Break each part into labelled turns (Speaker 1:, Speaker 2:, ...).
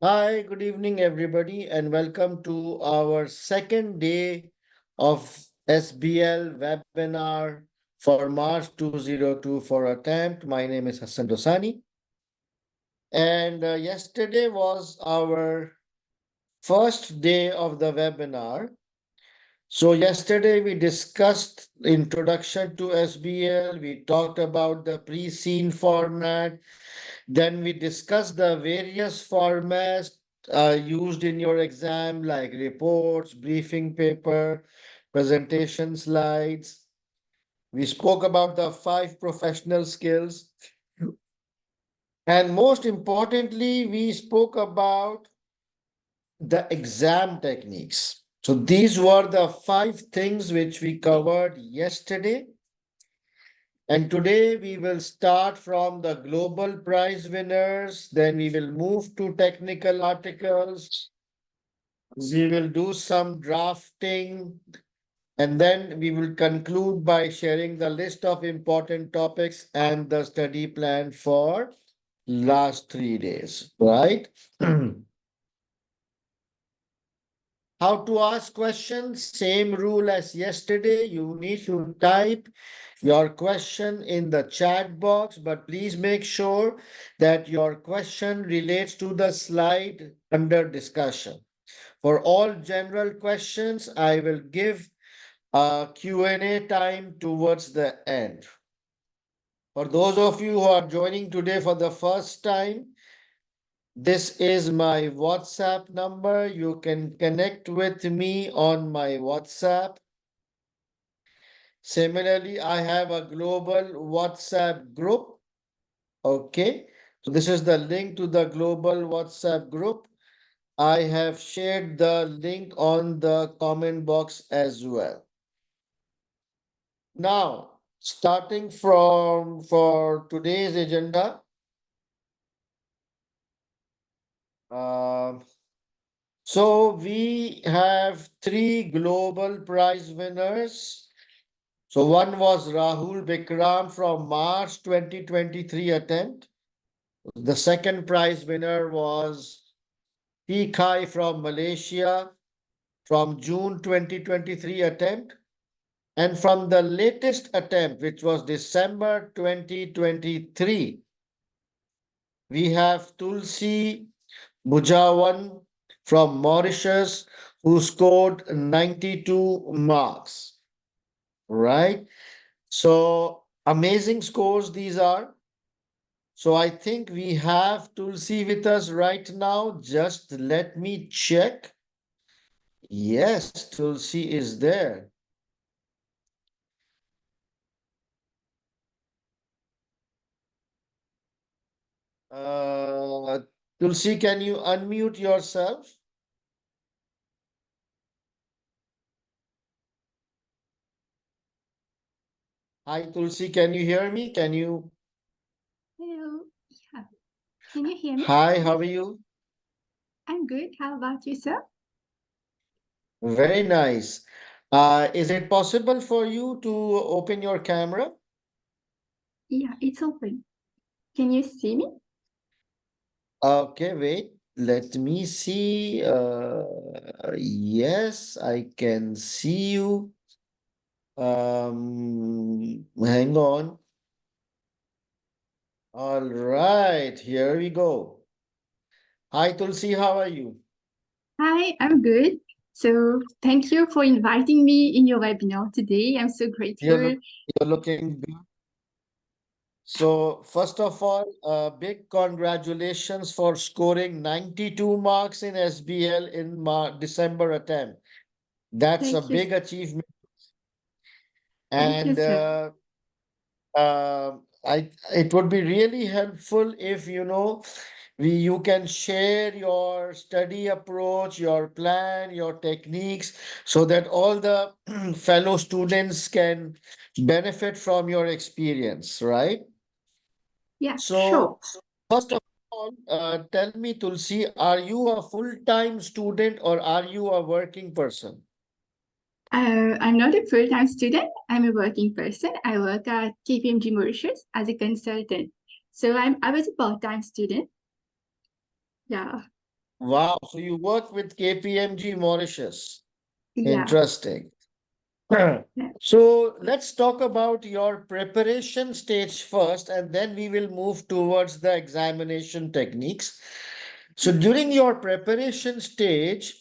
Speaker 1: Hi, good evening, everybody, and welcome to our second day of SBL webinar for March 2024 attempt. My name is Hassan Dosani, and yesterday was our first day of the webinar. So yesterday we discussed introduction to SBL. We talked about the pre-scene format. Then we discussed the various formats used in your exam, like reports, briefing paper, presentation slides. We spoke about the 5 professional skills. And most importantly, we spoke about the exam techniques. So these were the 5 things which we covered yesterday. And today we will start from the global prize winners, then we will move to technical articles, we will do some drafting, and then we will conclude by sharing the list of important topics and the study plan for last 3 days, right? How to ask questions? Same rule as yesterday. You need to type your question in the chat box, but please make sure that your question relates to the slide under discussion. For all general questions, I will give a Q&A time towards the end. For those of you who are joining today for the first time, this is my WhatsApp number. You can connect with me on my WhatsApp. Similarly, I have a global WhatsApp group. Okay, so this is the link to the global WhatsApp group. I have shared the link on the comment box as well. Now, starting from for today's agenda, uh, so we have 3 global prize winners. So one was Rahul Bikram from March 2023 attempt. The second prize winner was P. Khai from Malaysia from June 2023 attempt. And from the latest attempt, which was December 2023, we have Tulsi Bujawan from Mauritius, who scored 92 marks, right? So amazing scores these are. So I think we have Tulsi with us right now. Just let me check. Yes, Tulsi is there. Tulsi, can you unmute yourself? Hi, Tulsi, can you hear me? Can you?
Speaker 2: Hello. Yeah. Can you hear me?
Speaker 1: Hi, how are you?
Speaker 2: I'm good. How about you, sir?
Speaker 1: Very nice. Is it possible for you to open your camera?
Speaker 2: Yeah, it's open. Can you see me?
Speaker 1: Okay, wait. Let me see. Yes, I can see you. Hang on. All right, here we go. Hi, Tulsi, how are you?
Speaker 2: Hi, I'm good. So thank you for inviting me in your webinar today. I'm so
Speaker 1: You're
Speaker 2: grateful.
Speaker 1: look, you're looking good. So, first of all, big congratulations for scoring 92 marks in SBL in December attempt. That's a
Speaker 2: Thank you.
Speaker 1: big achievement.
Speaker 2: Thank you,
Speaker 1: And
Speaker 2: sir.
Speaker 1: it would be really helpful if you can share your study approach, your plan, your techniques, so that all the fellow students can benefit from your experience, right?
Speaker 2: Yeah, sure.
Speaker 1: So, first of all, tell me, Tulsi, are you a full-time student or are you a working person?
Speaker 2: I'm not a full-time student. I'm a working person. I work at KPMG Mauritius as a consultant. So I was a part-time student. Yeah.
Speaker 1: Wow. So you work with KPMG Mauritius.
Speaker 2: Yeah.
Speaker 1: Interesting.
Speaker 2: Yeah.
Speaker 1: So let's talk about your preparation stage first, and then we will move towards the examination techniques. So during your preparation stage,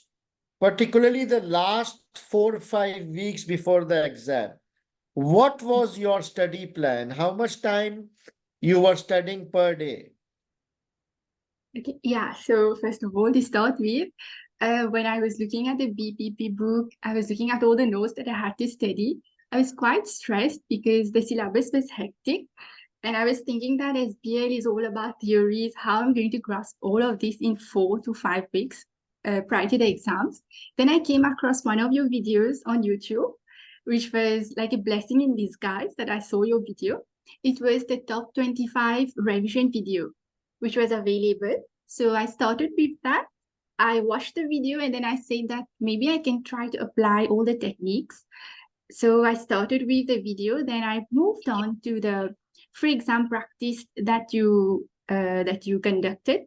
Speaker 1: particularly the last 4 or 5 weeks before the exam, what was your study plan? How much time you were studying per day?
Speaker 2: Okay, yeah. So first of all, to start with, when I was looking at the BPP book, I was looking at all the notes that I had to study. I was quite stressed because the syllabus was hectic, and I was thinking that SBL is all about theories, how I'm going to grasp all of this in 4 to 5 weeks prior to the exams. Then I came across one of your videos on YouTube, which was like a blessing in disguise that I saw your video. It was the top 25 revision video, which was available. So I started with that. I watched the video and then I said that maybe I can try to apply all the techniques. So I started with the video, then I moved on to the free exam practice that you conducted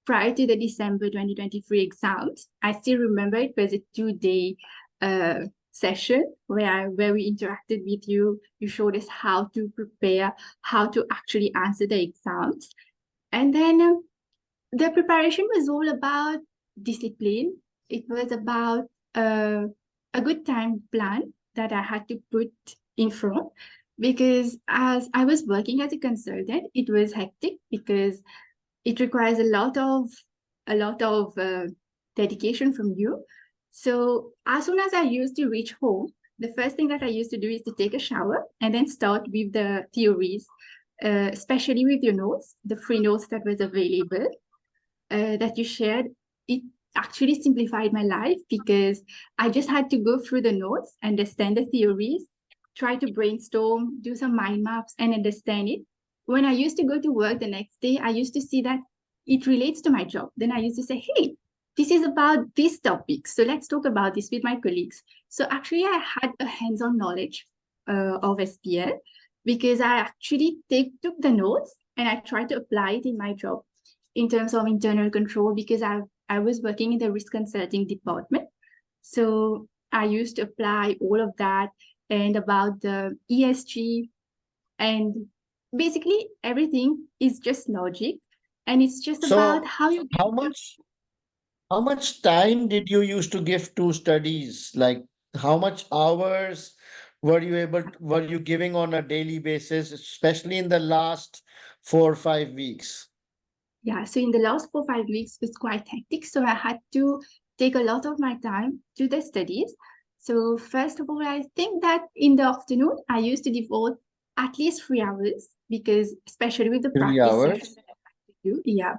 Speaker 2: prior to the December 2023 exams. I still remember it was a 2 day uh, session where we interacted with you. You showed us how to prepare, how to actually answer the exams. And then the preparation was all about discipline. It was about uh, a good time plan that I had to put in front because as I was working as a consultant, it was hectic because it requires a lot of dedication from you. So as soon as I used to reach home, the first thing that I used to do is to take a shower and then start with the theories, especially with your notes, the free notes that was available that you shared, it actually simplified my life because I just had to go through the notes, understand the theories, try to brainstorm, do some mind maps, and understand it. When I used to go to work the next day, I used to see that it relates to my job. Then I used to say, hey, this is about this topic. So let's talk about this with my colleagues. So actually, I had a hands on knowledge of SPL because I actually took the notes and I tried to apply it in my job in terms of internal control because I was working in the risk consulting department. So I used to apply all of that and about the ESG and basically everything is just logic and it's just about
Speaker 1: So
Speaker 2: how you
Speaker 1: how much how much time did you used to give to studies? Like how much hours were you giving on a daily basis, especially in the last 4 or 5 weeks?
Speaker 2: yeah, so in the last 4 5 weeks was quite hectic. So I had to take a lot of my time to the studies. So first of all, I think that in the afternoon I used to devote at least 3 hours because especially with the
Speaker 1: Three
Speaker 2: practice session
Speaker 1: hours.
Speaker 2: that I had to do, yeah,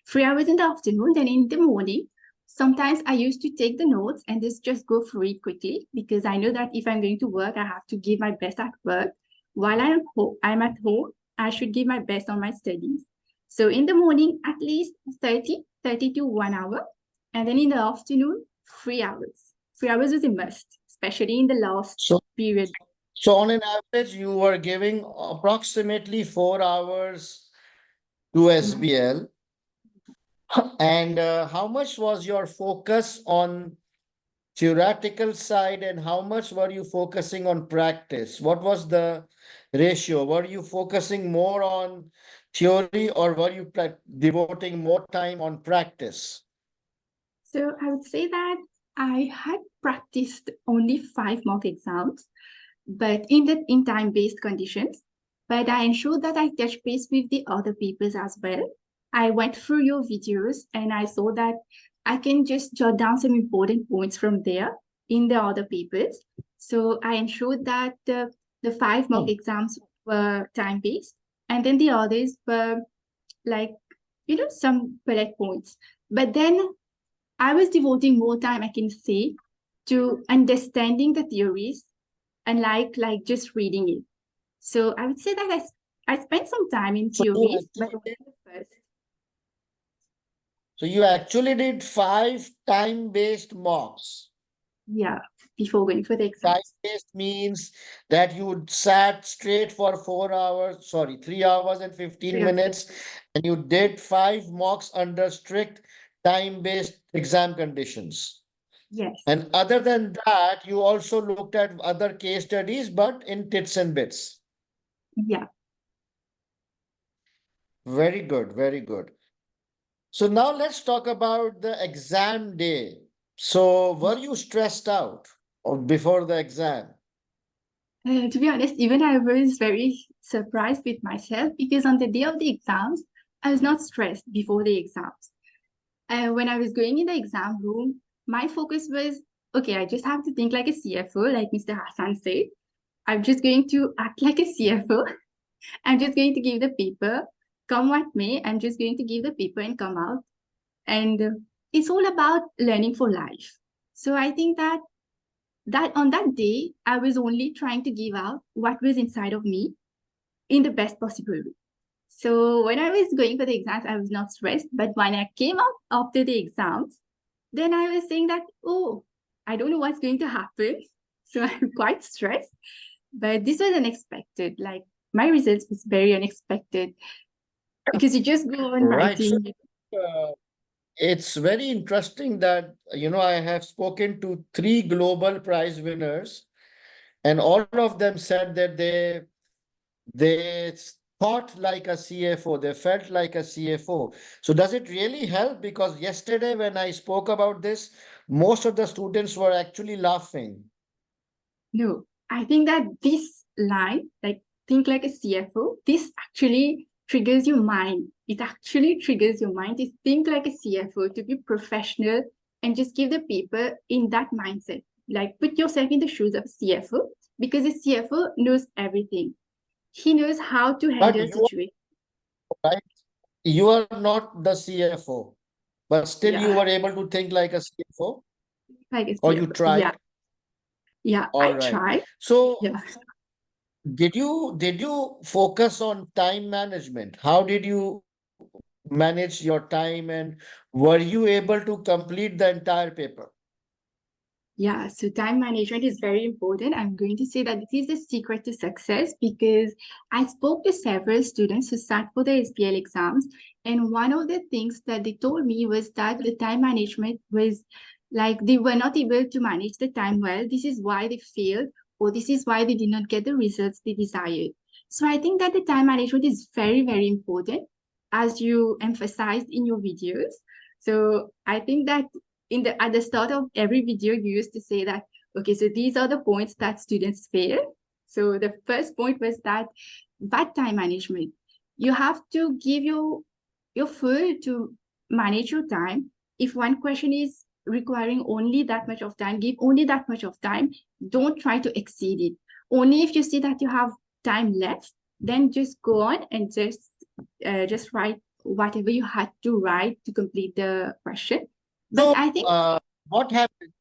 Speaker 2: 3 hours in the afternoon. Then in the morning, sometimes I used to take the notes and just go through it quickly because I know that if I'm going to work, I have to give my best at work. While I'm at home, I should give my best on my studies. So in the morning, at least 30 to 1 hour. And then in the afternoon, 3 hours. 3 hours is a must, especially in the last
Speaker 1: So
Speaker 2: period.
Speaker 1: so on an average, you were giving approximately 4 hours to
Speaker 2: Mhm.
Speaker 1: SBL. And how much was your focus on theoretical side and how much were you focusing on practice? What was the ratio? Were you focusing more on theory or were you devoting more time on practice?
Speaker 2: So I would say that I had practiced only 5 mock exams, but in time-based conditions. But I ensured that I touched base with the other papers as well. I went through your videos and I saw that I can just jot down some important points from there in the other papers. So I ensured that the 5 mock
Speaker 1: Hmm.
Speaker 2: exams were time-based, and then the others were like, some bullet points. But then I was devoting more time, I can say, to understanding the theories and like just reading it. So I would say that I spent some time in
Speaker 1: So you
Speaker 2: theories, but
Speaker 1: actually
Speaker 2: only
Speaker 1: did,
Speaker 2: the first.
Speaker 1: so you actually did five time-based mocks.
Speaker 2: Yeah, before going for the exams.
Speaker 1: Time-based means that you sat straight for 4 hours, sorry, 3 hours and 15
Speaker 2: Yeah.
Speaker 1: minutes, and you did five mocks under strict time-based exam conditions.
Speaker 2: Yes.
Speaker 1: And other than that, you also looked at other case studies, but in tits and bits.
Speaker 2: Yeah.
Speaker 1: Very good, very good. So now let's talk about the exam day. So were you stressed out before the exam?
Speaker 2: To be honest, even I was very surprised with myself because on the day of the exams, I was not stressed before the exams. When I was going in the exam room, my focus was, okay, I just have to think like a CFO, like Mr. Hassan said. I'm just going to act like a CFO. I'm just going to give the paper, come what may. I'm just going to give the paper and come out. And it's all about learning for life. So I think that on that day, I was only trying to give out what was inside of me in the best possible way. So when I was going for the exams, I was not stressed. But when I came out after the exams, then I was saying that, oh, I don't know what's going to happen. So I'm quite stressed. But this was unexpected. Like my results was very unexpected because you just go on
Speaker 1: Right. So
Speaker 2: writing.
Speaker 1: uh, it's very interesting that, I have spoken to three global prize winners, and all of them said that they thought like a CFO, they felt like a CFO. So does it really help? Because yesterday when I spoke about this, most of the students were actually laughing.
Speaker 2: No, I think that this line, like think like a CFO, this actually triggers your mind. It actually triggers your mind to think like a CFO, to be professional and just give the paper in that mindset. Like put yourself in the shoes of a CFO because a CFO knows everything. He knows how to
Speaker 1: But
Speaker 2: handle
Speaker 1: you
Speaker 2: situations.
Speaker 1: are right. You are not the CFO, but still you
Speaker 2: Yeah,
Speaker 1: were able to think like a CFO,
Speaker 2: like a
Speaker 1: or you
Speaker 2: CFO. Yeah,
Speaker 1: tried.
Speaker 2: yeah,
Speaker 1: All
Speaker 2: I
Speaker 1: right.
Speaker 2: tried.
Speaker 1: So
Speaker 2: Yeah.
Speaker 1: did you focus on time management? How did you manage your time, and were you able to complete the entire paper?
Speaker 2: Yeah, so time management is very important. I'm going to say that it is the secret to success because I spoke to several students who sat for the SBL exams, and one of the things that they told me was that the time management was like they were not able to manage the time well. This is why they failed, or this is why they did not get the results they desired. So I think that the time management is very, very important, as you emphasized in your videos. So I think that at the start of every video, you used to say that, okay, so these are the points that students fail. So the first point was that bad time management. You have to give your full to manage your time. If one question is requiring only that much of time, give only that much of time. Don't try to exceed it. Only if you see that you have time left, then just go on and just write whatever you had to write to complete the question. But
Speaker 1: So,
Speaker 2: I think,
Speaker 1: what happens?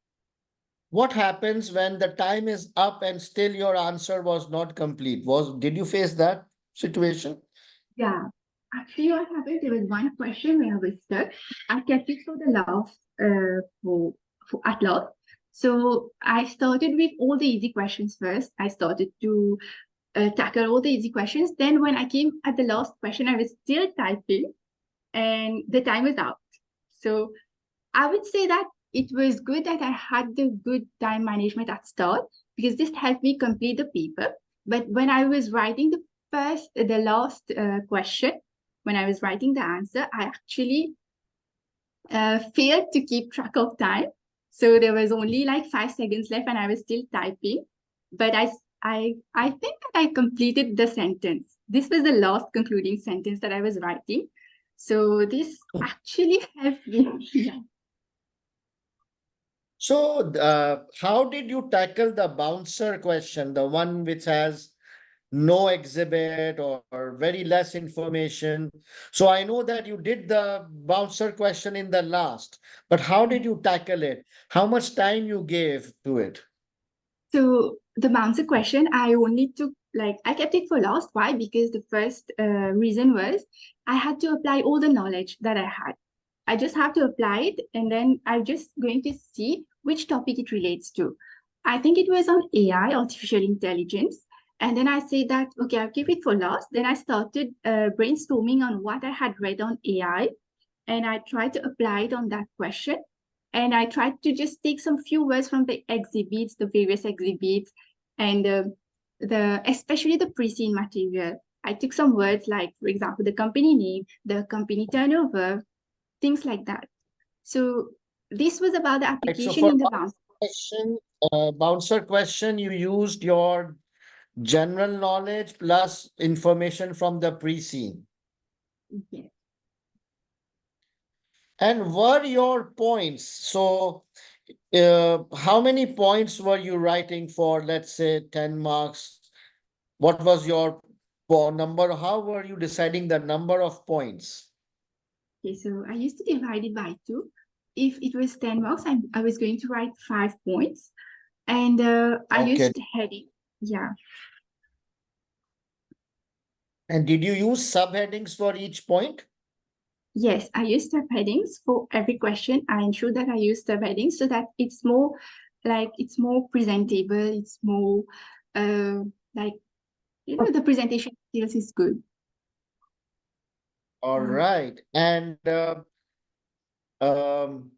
Speaker 1: What happens when the time is up and still your answer was not complete? Did you face that situation?
Speaker 2: yeah, actually, what happened, there was one question where I was stuck. I kept it for the last, for at last. So I started with all the easy questions first. I started to tackle all the easy questions. Then when I came at the last question, I was still typing and the time was out. So I would say that it was good that I had the good time management at start because this helped me complete the paper. But when I was writing the last question, when I was writing the answer, I actually failed to keep track of time. So there was only like 5 seconds left and I was still typing. But I think that I completed the sentence. This was the last concluding sentence that I was writing. So this actually helped me.
Speaker 1: So, how did you tackle the bouncer question, the one which has no exhibit or very less information? So, I know that you did the bouncer question in the last, but how did you tackle it? How much time you gave to it?
Speaker 2: So the bouncer question, I only took like I kept it for last. Why? Because the first reason was I had to apply all the knowledge that I had. I just have to apply it, and then I'm just going to see which topic it relates to. I think it was on AI, artificial intelligence. And then I said that, okay, I'll keep it for last. Then I started brainstorming on what I had read on AI and I tried to apply it on that question. And I tried to just take some few words from the exhibits, the various exhibits, and especially the pre-seen material. I took some words like, for example, the company name, the company turnover, things like that. So this was about the
Speaker 1: Right. So
Speaker 2: application
Speaker 1: for
Speaker 2: in the bounce.
Speaker 1: question, bouncer question, you used your general knowledge plus information from the pre-scene.
Speaker 2: Yes.
Speaker 1: And were your points? So, how many points were you writing for, let's say, 10 marks? What was your number? How were you deciding the number of points?
Speaker 2: Okay, so I used to divide it by two. If it was 10 marks, I was going to write 5 points. And I
Speaker 1: Okay.
Speaker 2: used heading. Yeah.
Speaker 1: And did you use subheadings for each point?
Speaker 2: Yes, I use subheadings for every question. I ensure that I use subheadings so that it's more it's more presentable. It's more uh, like, the presentation skills is good.
Speaker 1: All
Speaker 2: Mm.
Speaker 1: right. And um,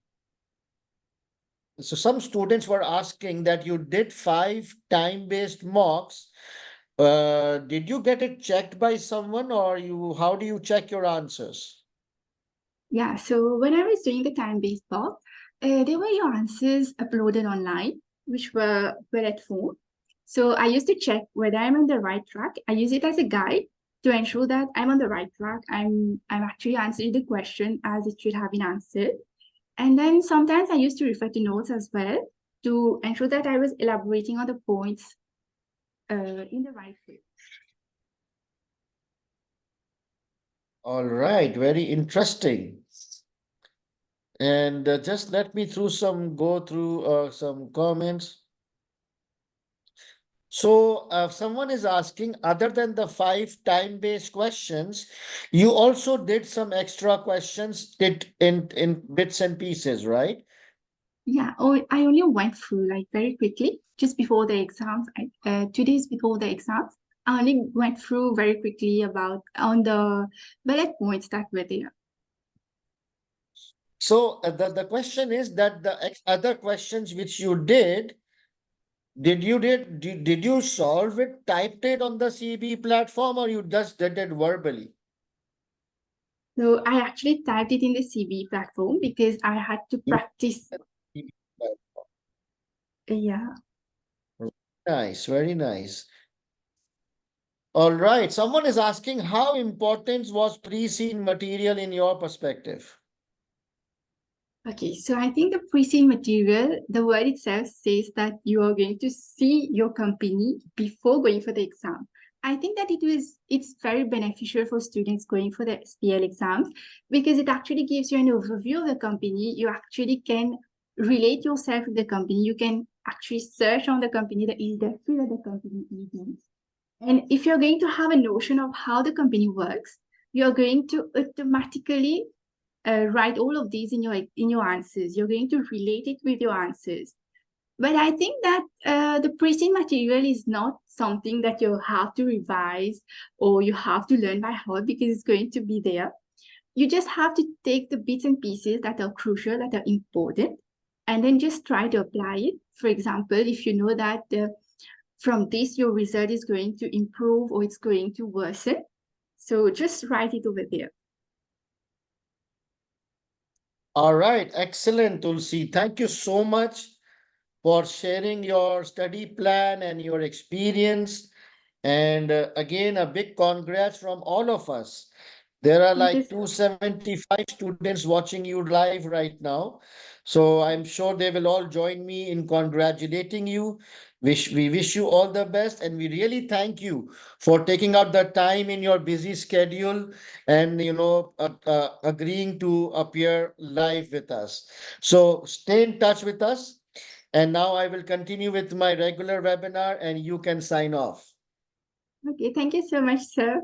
Speaker 1: so some students were asking that you did 5 time-based mocks. Did you get it checked by someone or how do you check your answers?
Speaker 2: Yeah, so when I was doing the time-based block, there were your answers uploaded online, which were at home. So I used to check whether I'm on the right track. I use it as a guide to ensure that I'm on the right track. I'm actually answering the question as it should have been answered. And then sometimes I used to refer to notes as well to ensure that I was elaborating on the points in the right way.
Speaker 1: All right, very interesting. And just let me go through some comments. So, someone is asking, other than the 5 time-based questions, you also did some extra questions did in bits and pieces, right?
Speaker 2: Yeah, I only went through like very quickly just before the exams. 2 days before the exams, I only went through very quickly about on the bullet points that were there.
Speaker 1: So the question is that the other questions which you did you solve it, typed it on the CB platform, or you just did it verbally?
Speaker 2: So I actually typed it in the CB platform because I had to
Speaker 1: You
Speaker 2: practice.
Speaker 1: CB platform.
Speaker 2: Yeah.
Speaker 1: Nice, very nice. All right. Someone is asking how important was pre-seen material in your perspective?
Speaker 2: Okay, so I think the pre-seen material, the word itself says that you are going to see your company before going for the exam. I think that it's very beneficial for students going for the SBL exams because it actually gives you an overview of the company. You actually can relate yourself with the company. You can actually search on the company, the industry that the company is in. And if you're going to have a notion of how the company works, you're going to automatically write all of these in your answers. You're going to relate it with your answers. But I think that the pre-seen material is not something that you have to revise or you have to learn by heart because it's going to be there. You just have to take the bits and pieces that are crucial, that are important, and then just try to apply it. For example, if you know that from this your result is going to improve or it's going to worsen, so just write it over there.
Speaker 1: All right. Excellent, Tulsi. Thank you so much for sharing your study plan and your experience. And again, a big congrats from all of us. There are
Speaker 2: Thank you
Speaker 1: like
Speaker 2: so
Speaker 1: 275 students watching you live right now. So I'm sure they will all join me in congratulating you. We wish you all the best, and we really thank you for taking out the time in your busy schedule and agreeing to appear live with us. So stay in touch with us. And now I will continue with my regular webinar and you can sign off.
Speaker 2: Okay, thank you so much, sir.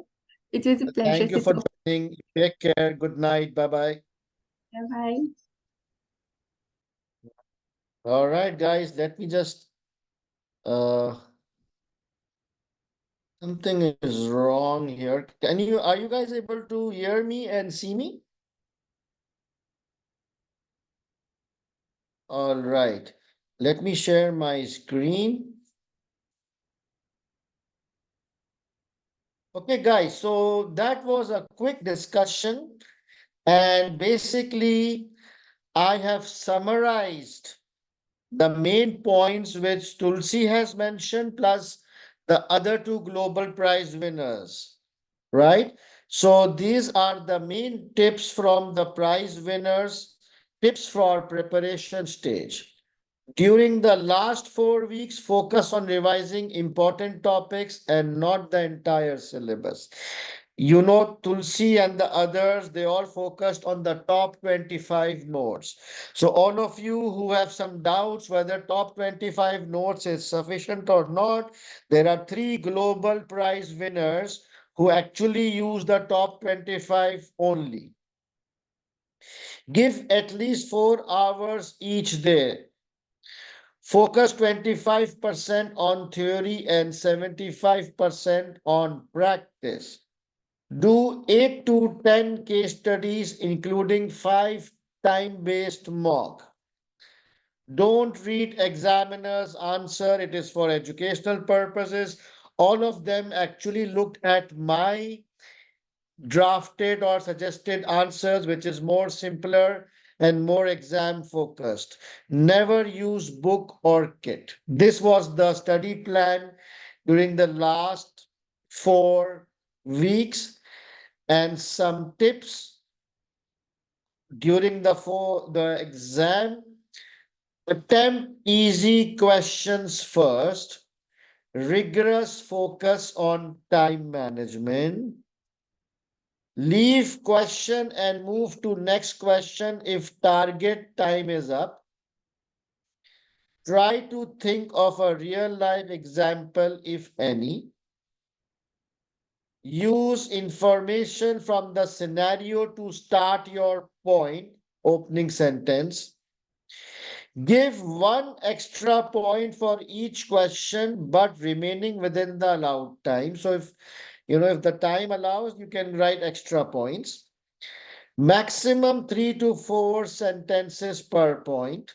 Speaker 2: It was a pleasure
Speaker 1: Thank you
Speaker 2: to
Speaker 1: for
Speaker 2: talk.
Speaker 1: joining. Take care. Good night. Bye bye.
Speaker 2: Bye.
Speaker 1: All right, guys, let me just uh something is wrong here. Are you guys able to hear me and see me? All right. Let me share my screen. Okay, guys, so that was a quick discussion, and basically, I have summarized the main points which Tulsi has mentioned, plus the other two global prize winners, right? So these are the main tips from the prize winners, tips for preparation stage. During the last 4 weeks, focus on revising important topics and not the entire syllabus. You know, Tulsi and the others, they all focused on the top 25 notes. So, all of you who have some doubts whether top 25 notes is sufficient or not, there are three global prize winners who actually use the top 25 only. Give at least 4 hours each day. Focus 25% on theory and 75% on practice. Do 8 to 10 case studies, including 5 time-based mock. Don't read examiner's answer. It is for educational purposes. All of them actually looked at my drafted or suggested answers, which is more simpler and more exam focused. Never use book or kit. This was the study plan during the last 4 weeks, and some tips during the exam. Attempt easy questions first. Rigorous focus on time management. Leave question and move to next question if target time is up. Try to think of a real life example if any. Use information from the scenario to start your point, opening sentence. Give one extra point for each question, but remaining within the allowed time. So if the time allows, you can write extra points. Maximum 3 to 4 sentences per point.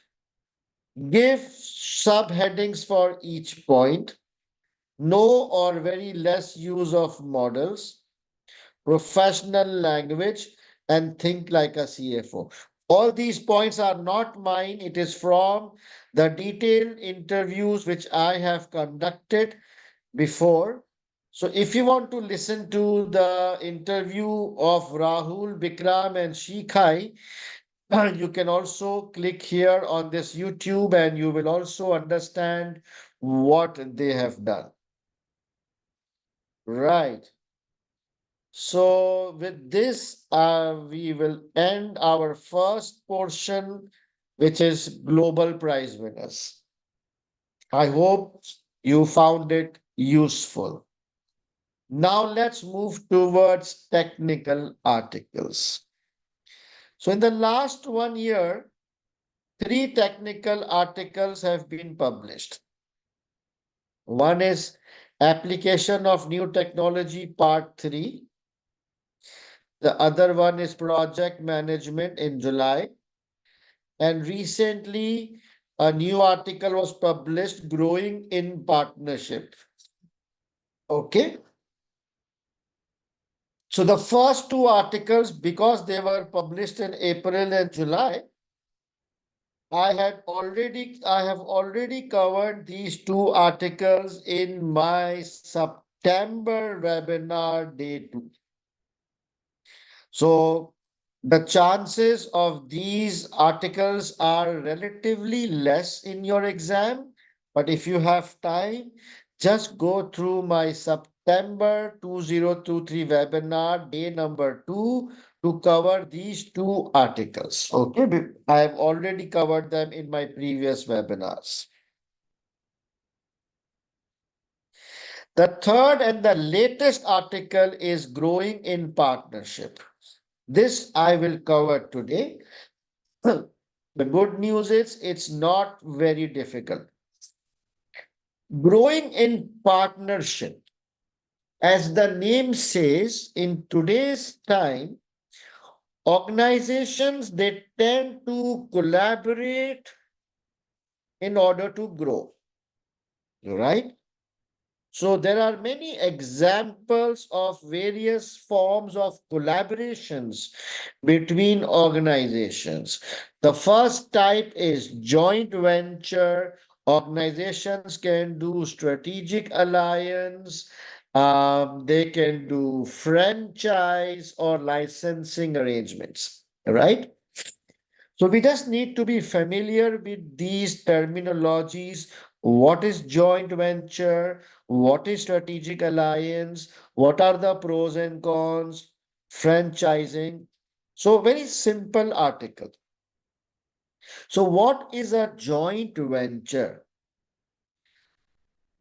Speaker 1: Give subheadings for each point. No or very less use of models. Professional language, and think like a CFO. All these points are not mine. It is from the detailed interviews which I have conducted before. So if you want to listen to the interview of Rahul, Bikram, and Shikhai, you can also click here on this YouTube and you will also understand what they have done. Right. So with this, we will end our first portion, which is global prize winners. I hope you found it useful. Now let's move towards technical articles. So in the last 1 year, 3 technical articles have been published. One is Application of New Technology Part 3. The other one is Project Management in July. And recently, a new article was published, Growing in Partnership. Okay. So the first two articles, because they were published in April and July, I have already covered these two articles in my September webinar day 2. So the chances of these articles are relatively less in your exam, but if you have time, just go through my September 2023 webinar day number 2 to cover these two articles. Okay, I have already covered them in my previous webinars. The third and the latest article is Growing in Partnership. This I will cover today. The good news is it's not very difficult. Growing in partnership. As the name says, in today's time, organizations they tend to collaborate in order to grow, right? So there are many examples of various forms of collaborations between organizations. The first type is joint venture. Organizations can do strategic alliance, they can do franchise or licensing arrangements, right? So we just need to be familiar with these terminologies. What is joint venture? What is strategic alliance? What are the pros and cons? Franchising. So very simple article. So what is a joint venture?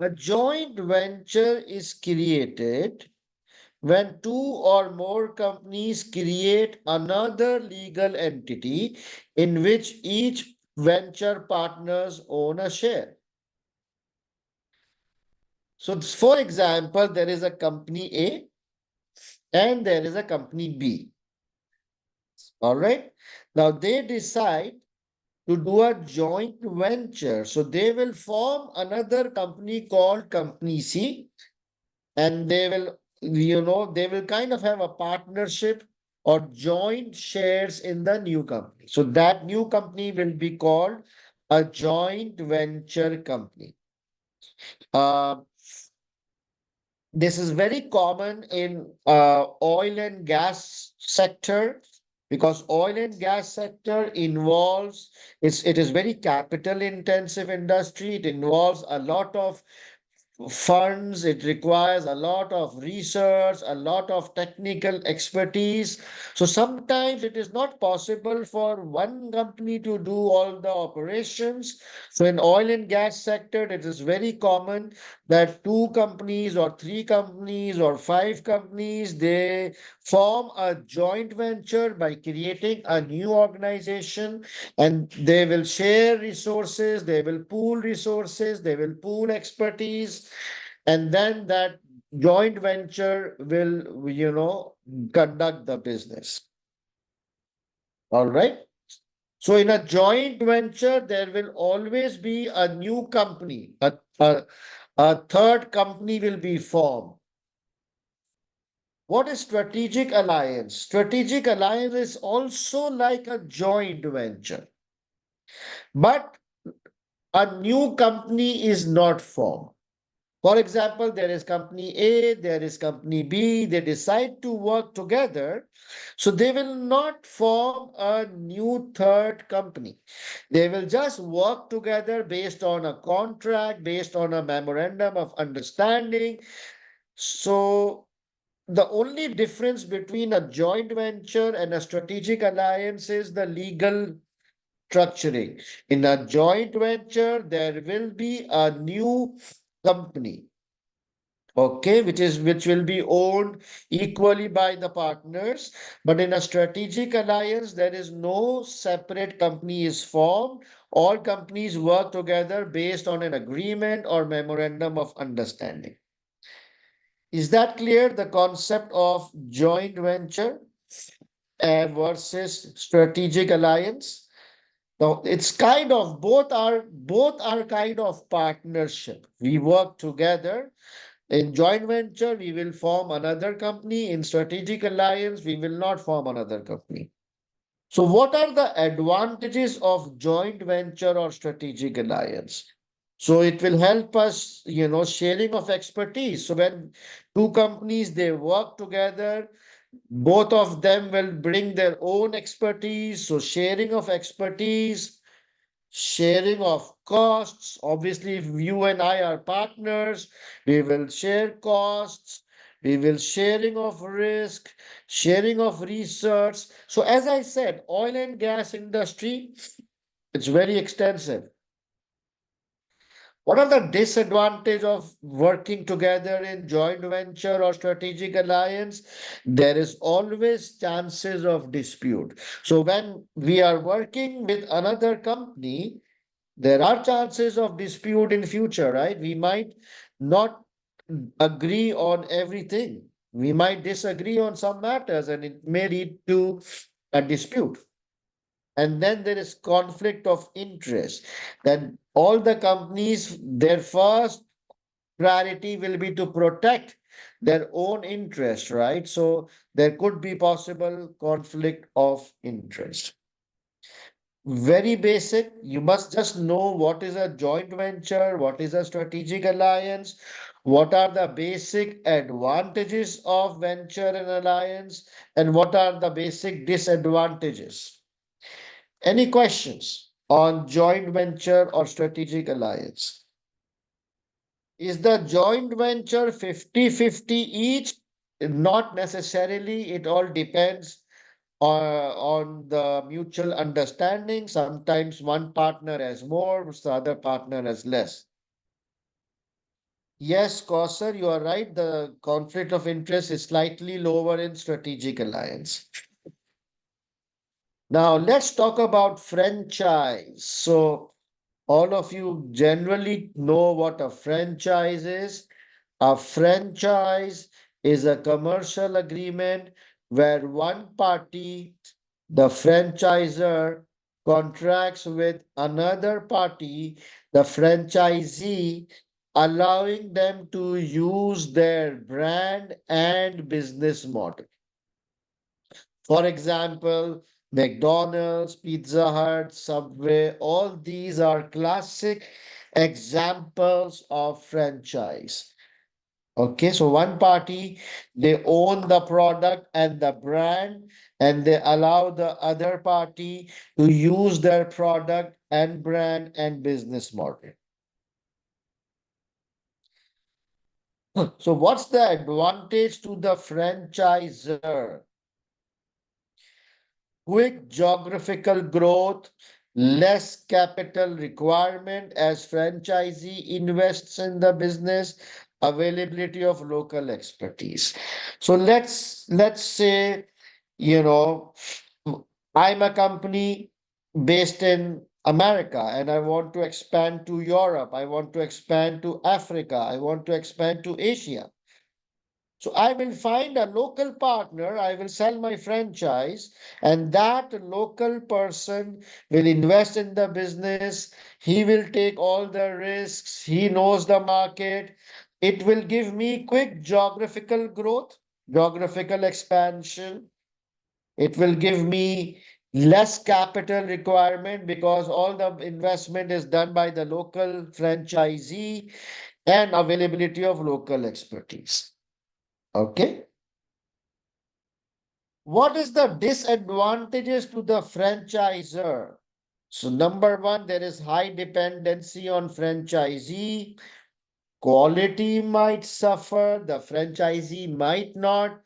Speaker 1: A joint venture is created when two or more companies create another legal entity in which each venture partners own a share. So, for example, there is a company A and there is a company B. All right. Now they decide to do a joint venture. So they will form another company called Company C, and they will kind of have a partnership or joint shares in the new company. So that new company will be called a joint venture company. uh, this is very common in oil and gas sector, because oil and gas sector involves, it is very capital intensive industry. It involves a lot of funds, it requires a lot of research, a lot of technical expertise. So sometimes it is not possible for one company to do all the operations. So in oil and gas sector, it is very common that two companies or three companies or five companies, they form a joint venture by creating a new organization, and they will share resources, they will pool resources, they will pool expertise, and then that joint venture will, conduct the business. All right. So in a joint venture, there will always be a new company, a third company will be formed. What is strategic alliance? Strategic alliance is also like a joint venture, but a new company is not formed. For example, there is company A, there is company B, they decide to work together. So they will not form a new third company. They will just work together based on a contract, based on a memorandum of understanding. So the only difference between a joint venture and a strategic alliance is the legal structuring. In a joint venture, there will be a new company, okay, which will be owned equally by the partners. But in a strategic alliance, there is no separate company is formed. All companies work together based on an agreement or memorandum of understanding. Is that clear? The concept of joint venture versus strategic alliance. Now it's kind of both are kind of partnership. We work together. In joint venture, we will form another company. In strategic alliance, we will not form another company. So what are the advantages of joint venture or strategic alliance? So it will help us, sharing of expertise. So when two companies, they work together, both of them will bring their own expertise. So sharing of expertise, sharing of costs. Obviously, if you and I are partners, we will share costs, we will sharing of risk, sharing of research. So as I said, oil and gas industry, it's very extensive. What are the disadvantages of working together in joint venture or strategic alliance? There is always chances of dispute. So when we are working with another company, there are chances of dispute in future, right? We might not agree on everything. We might disagree on some matters, and it may lead to a dispute. And then there is conflict of interest. That all the companies, their first priority will be to protect their own interest, right? So there could be possible conflict of interest. Very basic. You must just know what is a joint venture, what is a strategic alliance, what are the basic advantages of venture and alliance, and what are the basic disadvantages. Any questions on joint venture or strategic alliance? Is the joint venture 50-50 each? Not necessarily. It all depends on the mutual understanding. Sometimes one partner has more, the other partner has less. Yes, Kausar, you are right. The conflict of interest is slightly lower in strategic alliance. Now, let's talk about franchise. So, all of you generally know what a franchise is. A franchise is a commercial agreement where one party, the franchisor, contracts with another party, the franchisee, allowing them to use their brand and business model. For example, McDonald's, Pizza Hut, Subway, all these are classic examples of franchise. Okay, so one party, they own the product and the brand, and they allow the other party to use their product and brand and business model. So, what's the advantage to the franchisor? Quick geographical growth, less capital requirement as franchisee invests in the business, availability of local expertise. So let's say, you know, I'm a company based in America and I want to expand to Europe, I want to expand to Africa, I want to expand to Asia. So I will find a local partner, I will sell my franchise, and that local person will invest in the business. He will take all the risks, he knows the market. It will give me quick geographical growth, geographical expansion. It will give me less capital requirement because all the investment is done by the local franchisee and availability of local expertise. Okay. What is the disadvantages to the franchisor? So number one, there is high dependency on franchisee. Quality might suffer. The franchisee might not,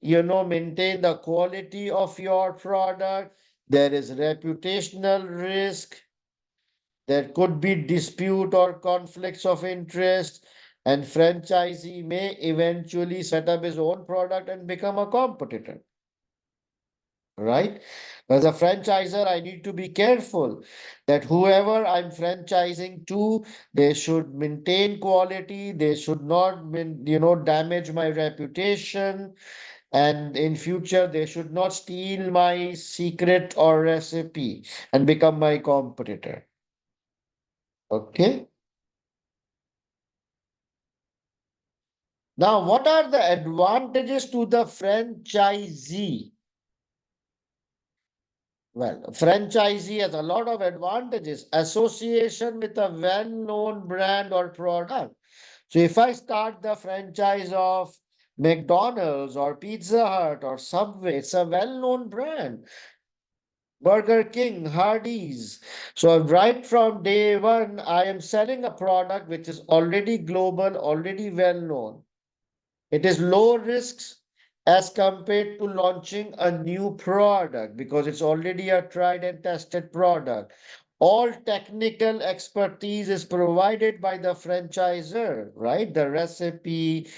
Speaker 1: maintain the quality of your product. There is reputational risk. There could be dispute or conflicts of interest. And franchisee may eventually set up his own product and become a competitor. Right? As a franchisor, I need to be careful that whoever I'm franchising to, they should maintain quality, they should not, damage my reputation, and in future, they should not steal my secret or recipe and become my competitor. Okay. Now, what are the advantages to the franchisee? Well, franchisee has a lot of advantages. Association with a well-known brand or product. So if I start the franchise of McDonald's or Pizza Hut or Subway, it's a well-known brand. Burger King, Hardee's. So right from day one, I am selling a product which is already global, already well-known. It is low risks as compared to launching a new product because it's already a tried and tested product. All technical expertise is provided by the franchisor, right? The recipe,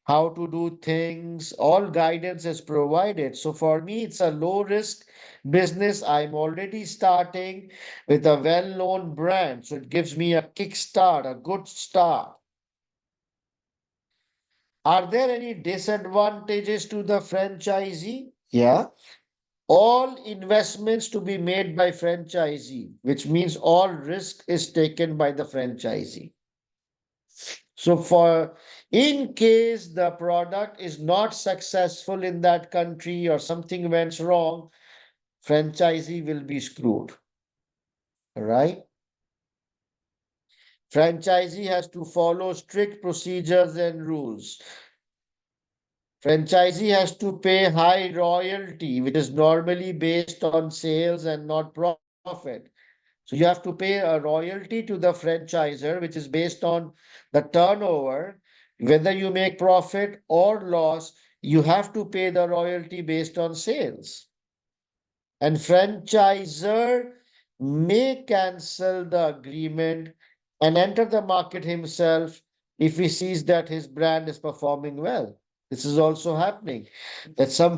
Speaker 1: how to do things, all guidance is provided. So for me, it's a low risk business. I'm already starting with a well known brand. So it gives me a kickstart, a good start. Are there any disadvantages to the franchisee? Yeah. all investments to be made by franchisee, which means all risk is taken by the franchisee. So for in case the product is not successful in that country or something went wrong, franchisee will be screwed, right? Franchisee has to follow strict procedures and rules. Franchisee has to pay high royalty, which is normally based on sales and not profit. So you have to pay a royalty to the franchisor, which is based on the turnover. Whether you make profit or loss, you have to pay the royalty based on sales. And franchisor may cancel the agreement and enter the market himself if he sees that his brand is performing well. This is also happening. That some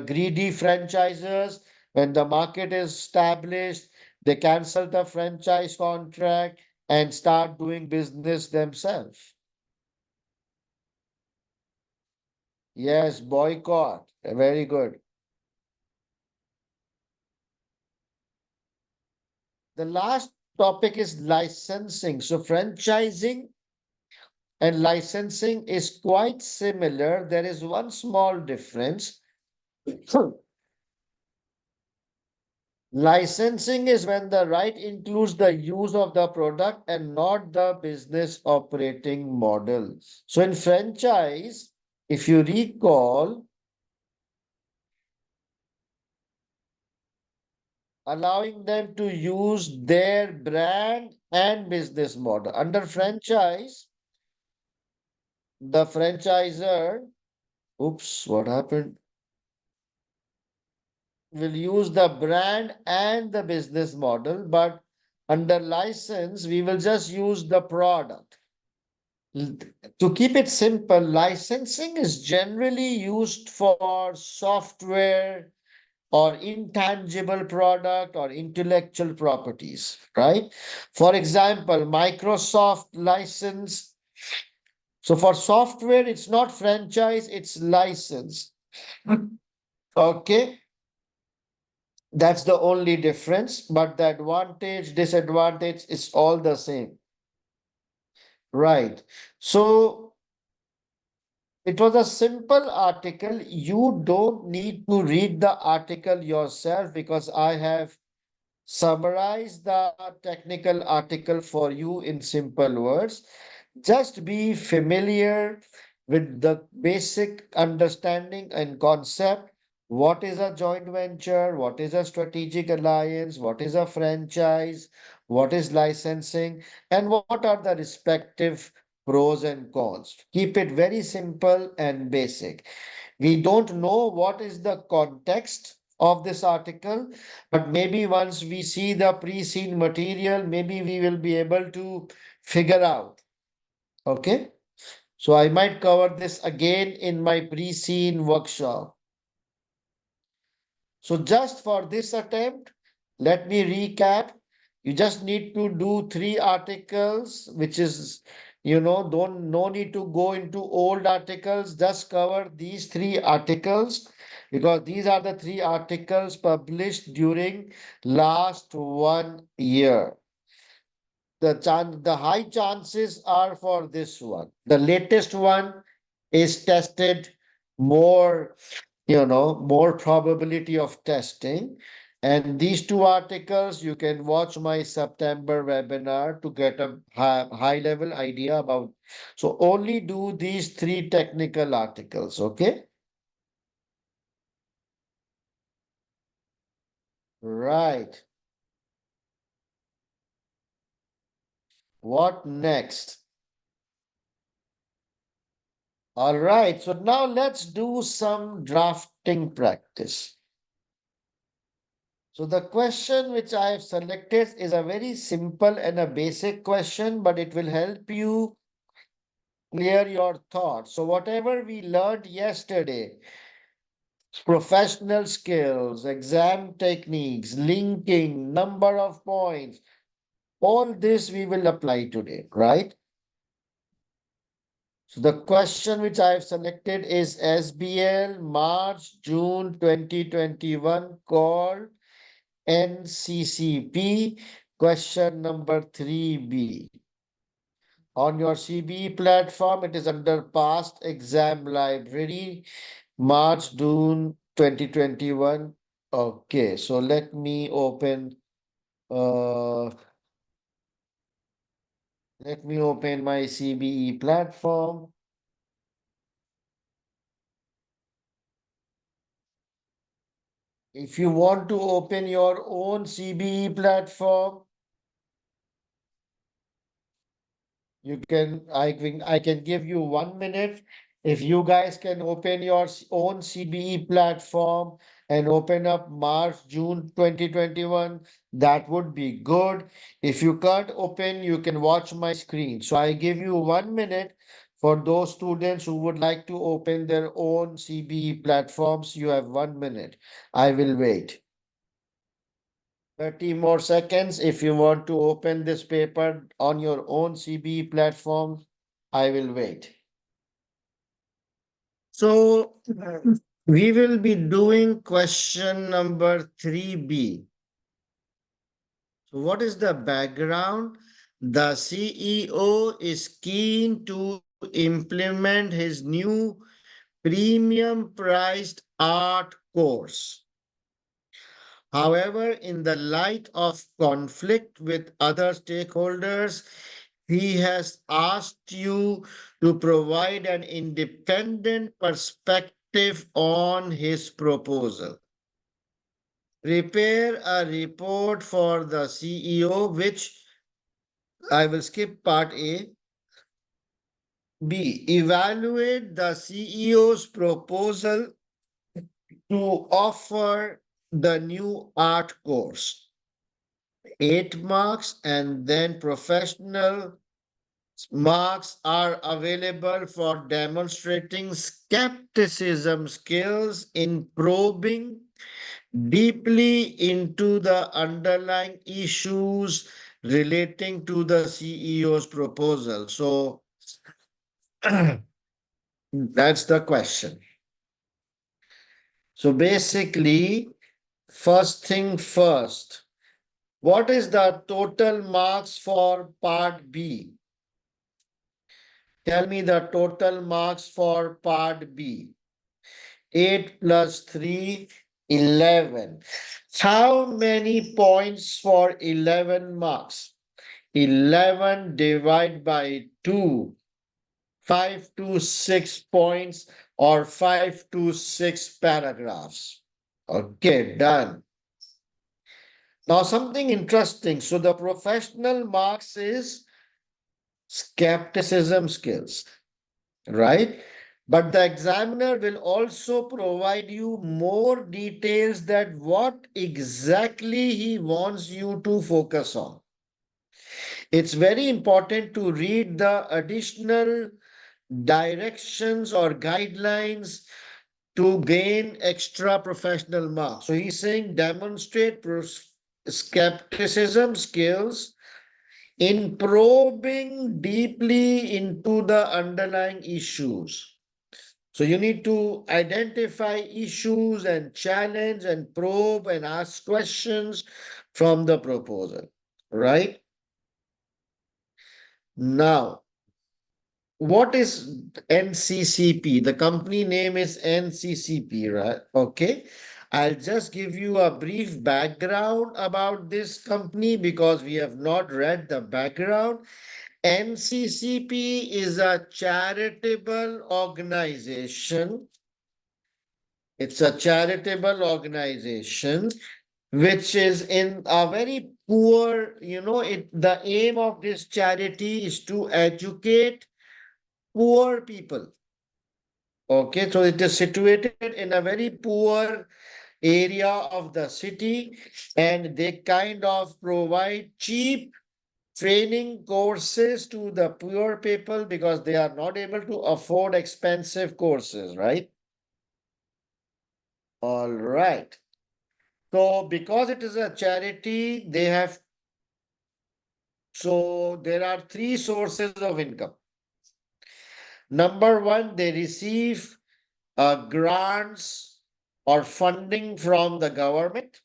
Speaker 1: greedy franchisors, when the market is established, they cancel the franchise contract and start doing business themselves. Yes, boycott. Very good. The last topic is licensing. So franchising and licensing is quite similar. There is one small difference. Licensing is when the right includes the use of the product and not the business operating model. So in franchise, if you recall, allowing them to use their brand and business model. Under franchise, the franchisor, oops, what happened? Will use the brand and the business model, but under license, we will just use the product. To keep it simple, licensing is generally used for software or intangible product or intellectual properties, right? For example, Microsoft license. So for software, it's not franchise, it's license. Okay. That's the only difference, but the advantage, disadvantage is all the same. Right. So it was a simple article. You don't need to read the article yourself because I have summarized the technical article for you in simple words. Just be familiar with the basic understanding and concept. What is a joint venture? What is a strategic alliance? What is a franchise? What is licensing? And what are the respective pros and cons? Keep it very simple and basic. We don't know what is the context of this article, but maybe once we see the pre-seen material, maybe we will be able to figure out. Okay. So I might cover this again in my pre-seen workshop. So just for this attempt, let me recap. You just need to do 3 articles, which is, don't no need to go into old articles. Just cover these 3 articles because these are the 3 articles published during last 1 year. The high chances are for this one. The latest one is tested more, more probability of testing. And these 2 articles, you can watch my September webinar to get a high level idea about. So only do these 3 technical articles, okay? Right. What next? All right, so now let's do some drafting practice. So the question which I have selected is a very simple and a basic question, but it will help you clear your thoughts. So whatever we learned yesterday, professional skills, exam techniques, linking, number of points, all this we will apply today, right? So the question which I have selected is SBL March June 2021 called NCCP question number 3B. On your CBE platform, it is under past exam library, March, June 2021. Okay, so uh let me open my CBE platform. If you want to open your own CBE platform, I can give you 1 minute. If you guys can open your own CBE platform and open up March, June 2021, that would be good. If you can't open, you can watch my screen. So I give you 1 minute for those students who would like to open their own CBE platforms. You have 1 minute. I will wait. 30 more seconds. If you want to open this paper on your own CBE platform, I will wait. So we will be doing question number 3B. So what is the background? The CEO is keen to implement his new premium priced art course. However, in the light of conflict with other stakeholders, he has asked you to provide an independent perspective on his proposal. Prepare a report for the CEO, which I will skip part A. B. Evaluate the CEO's proposal to offer the new art course. 8 marks and then professional marks are available for demonstrating skepticism skills in probing deeply into the underlying issues relating to the CEO's proposal. So that's the question. So basically, first thing first, what is the total marks for part B? Tell me the total marks for part B. 8 plus 3, 11. How many points for 11 marks? 11 divided by 2. 5 to 6 points or 5 to 6 paragraphs. Okay, done. Now something interesting. So the professional marks is skepticism skills, right? But the examiner will also provide you more details that what exactly he wants you to focus on. It's very important to read the additional directions or guidelines to gain extra professional marks. So he's saying demonstrate skepticism skills in probing deeply into the underlying issues. So you need to identify issues and challenge and probe and ask questions from the proposal, right? Now, what is NCCP? The company name is NCCP, right? Okay. I'll just give you a brief background about this company because we have not read the background. NCCP is a charitable organization. It's a charitable organization which is in a very poor, the aim of this charity is to educate poor people. Okay, so it is situated in a very poor area of the city and they kind of provide cheap training courses to the poor people because they are not able to afford expensive courses, right? All right. So because it is a charity, so there are three sources of income. Number one, they receive grants or funding from the government.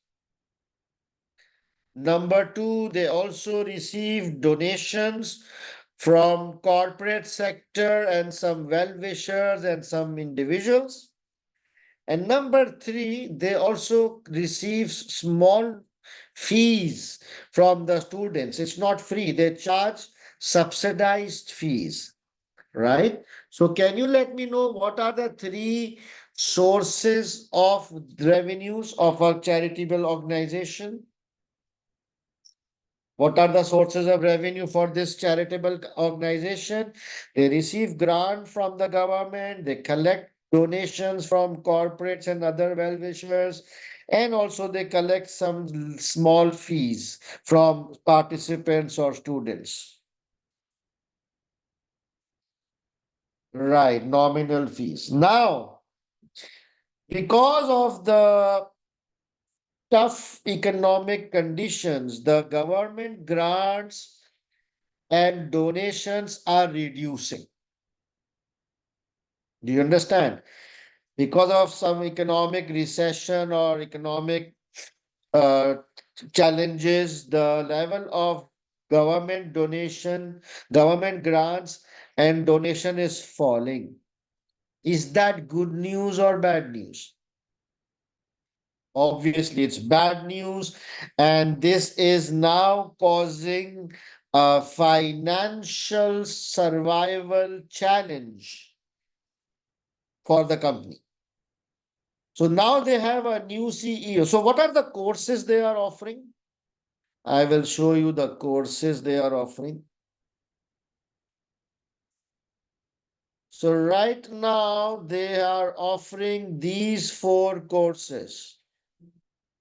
Speaker 1: Number two, they also receive donations from corporate sector and some well-wishers and some individuals. And number three, they also receive small fees from the students. It's not free, they charge subsidized fees, right? So can you let me know what are the three sources of revenues of a charitable organization? What are the sources of revenue for this charitable organization? They receive grant from the government, they collect donations from corporates and other well-wishers, and also they collect some small fees from participants or students. Right, nominal fees. Now, because of the tough economic conditions, the government grants and donations are reducing. Do you understand? Because of some economic recession or economic uh, challenges, the level of government donation, government grants, and donation is falling. Is that good news or bad news? Obviously, it's bad news, and this is now causing a financial survival challenge for the company. So now they have a new CEO. So what are the courses they are offering? I will show you the courses they are offering. So right now they are offering these four courses.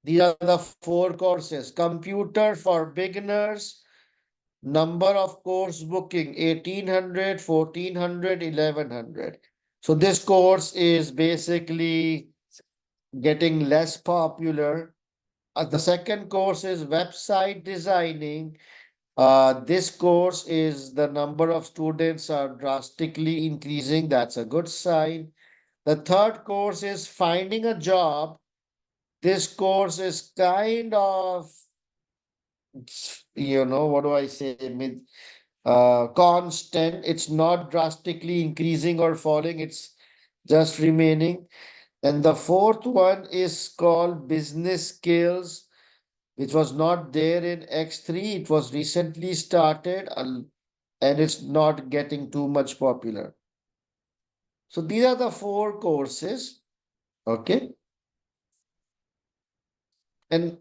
Speaker 1: These are the four courses. Computer for beginners, number of course booking 1800, 1400, 1100. So this course is basically getting less popular. The second course is website designing. This course is the number of students are drastically increasing. That's a good sign. The third course is finding a job. This course is kind of, what do I say? Constant. It's not drastically increasing or falling. It's just remaining. And the fourth one is called business skills, which was not there in X3. It was recently started and it's not getting too much popular. So these are the four courses. Okay. And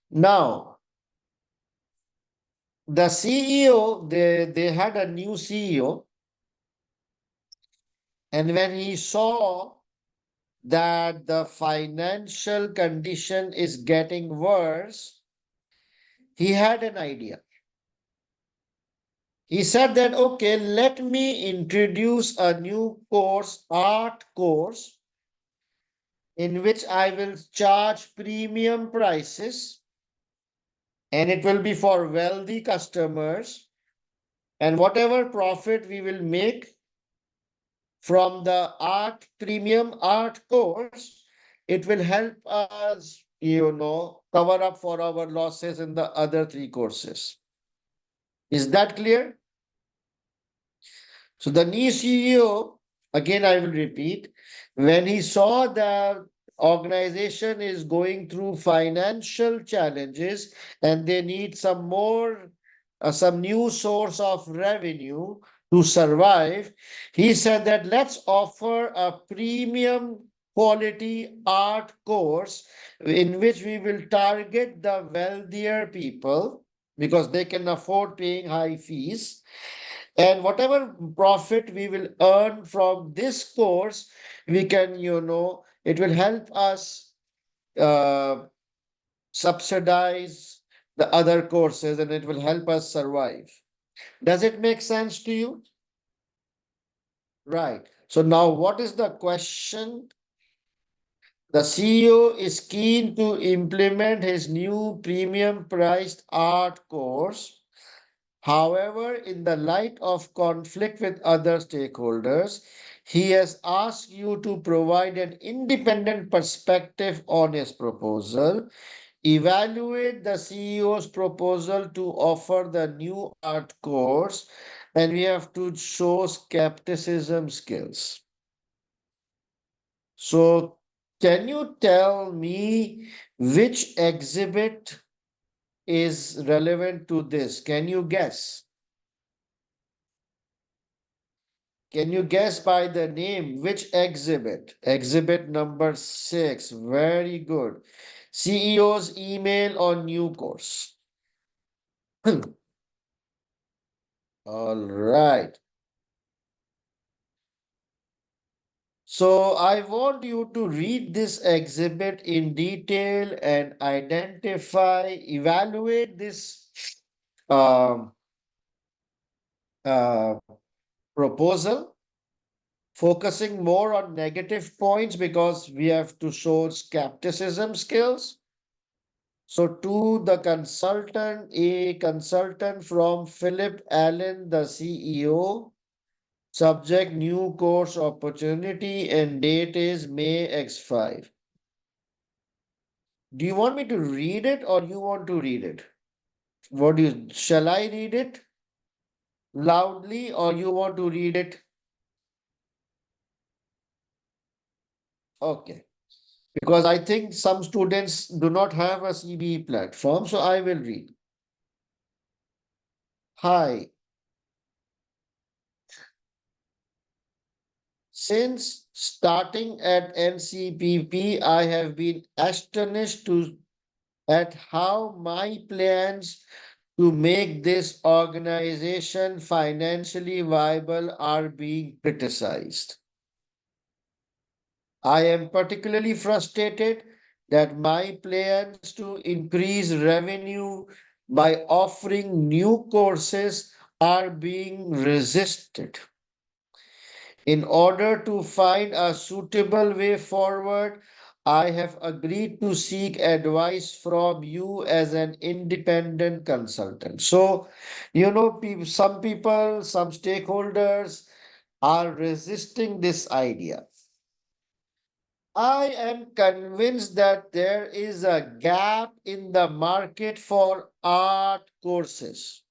Speaker 1: now the CEO, they had a new CEO. And when he saw that the financial condition is getting worse, he had an idea. He said that, okay, let me introduce a new course, art course, in which I will charge premium prices and it will be for wealthy customers. And whatever profit we will make from the art premium art course, it will help us, cover up for our losses in the other three courses. Is that clear? So the new CEO, again, I will repeat, when he saw the organization is going through financial challenges and they need some new source of revenue to survive, he said that let's offer a premium quality art course in which we will target the wealthier people because they can afford paying high fees, and whatever profit we will earn from this course, we can, it will help us uh, subsidize the other courses and it will help us survive. Does it make sense to you? Right. So now what is the question? The CEO is keen to implement his new premium priced art course. However, in the light of conflict with other stakeholders, he has asked you to provide an independent perspective on his proposal. Evaluate the CEO's proposal to offer the new art course, and we have to show skepticism skills. So, can you tell me which exhibit is relevant to this? Can you guess? Can you guess by the name which exhibit? Exhibit number 6. Very good. CEO's email on new course. All right. So I want you to read this exhibit in detail and identify, evaluate this um, uh, proposal, focusing more on negative points because we have to show skepticism skills. So to the consultant, a consultant from Philip Allen, the CEO, subject new course opportunity and date is May X5. Do you want me to read it or you want to read it? Shall I read it loudly or you want to read it? Okay. Because I think some students do not have a CBE platform, so I will read. Hi. Since starting at NCPP, I have been astonished at how my plans to make this organization financially viable are being criticized. I am particularly frustrated that my plans to increase revenue by offering new courses are being resisted. In order to find a suitable way forward, I have agreed to seek advice from you as an independent consultant. So, some people, some stakeholders are resisting this idea. I am convinced that there is a gap in the market for art courses.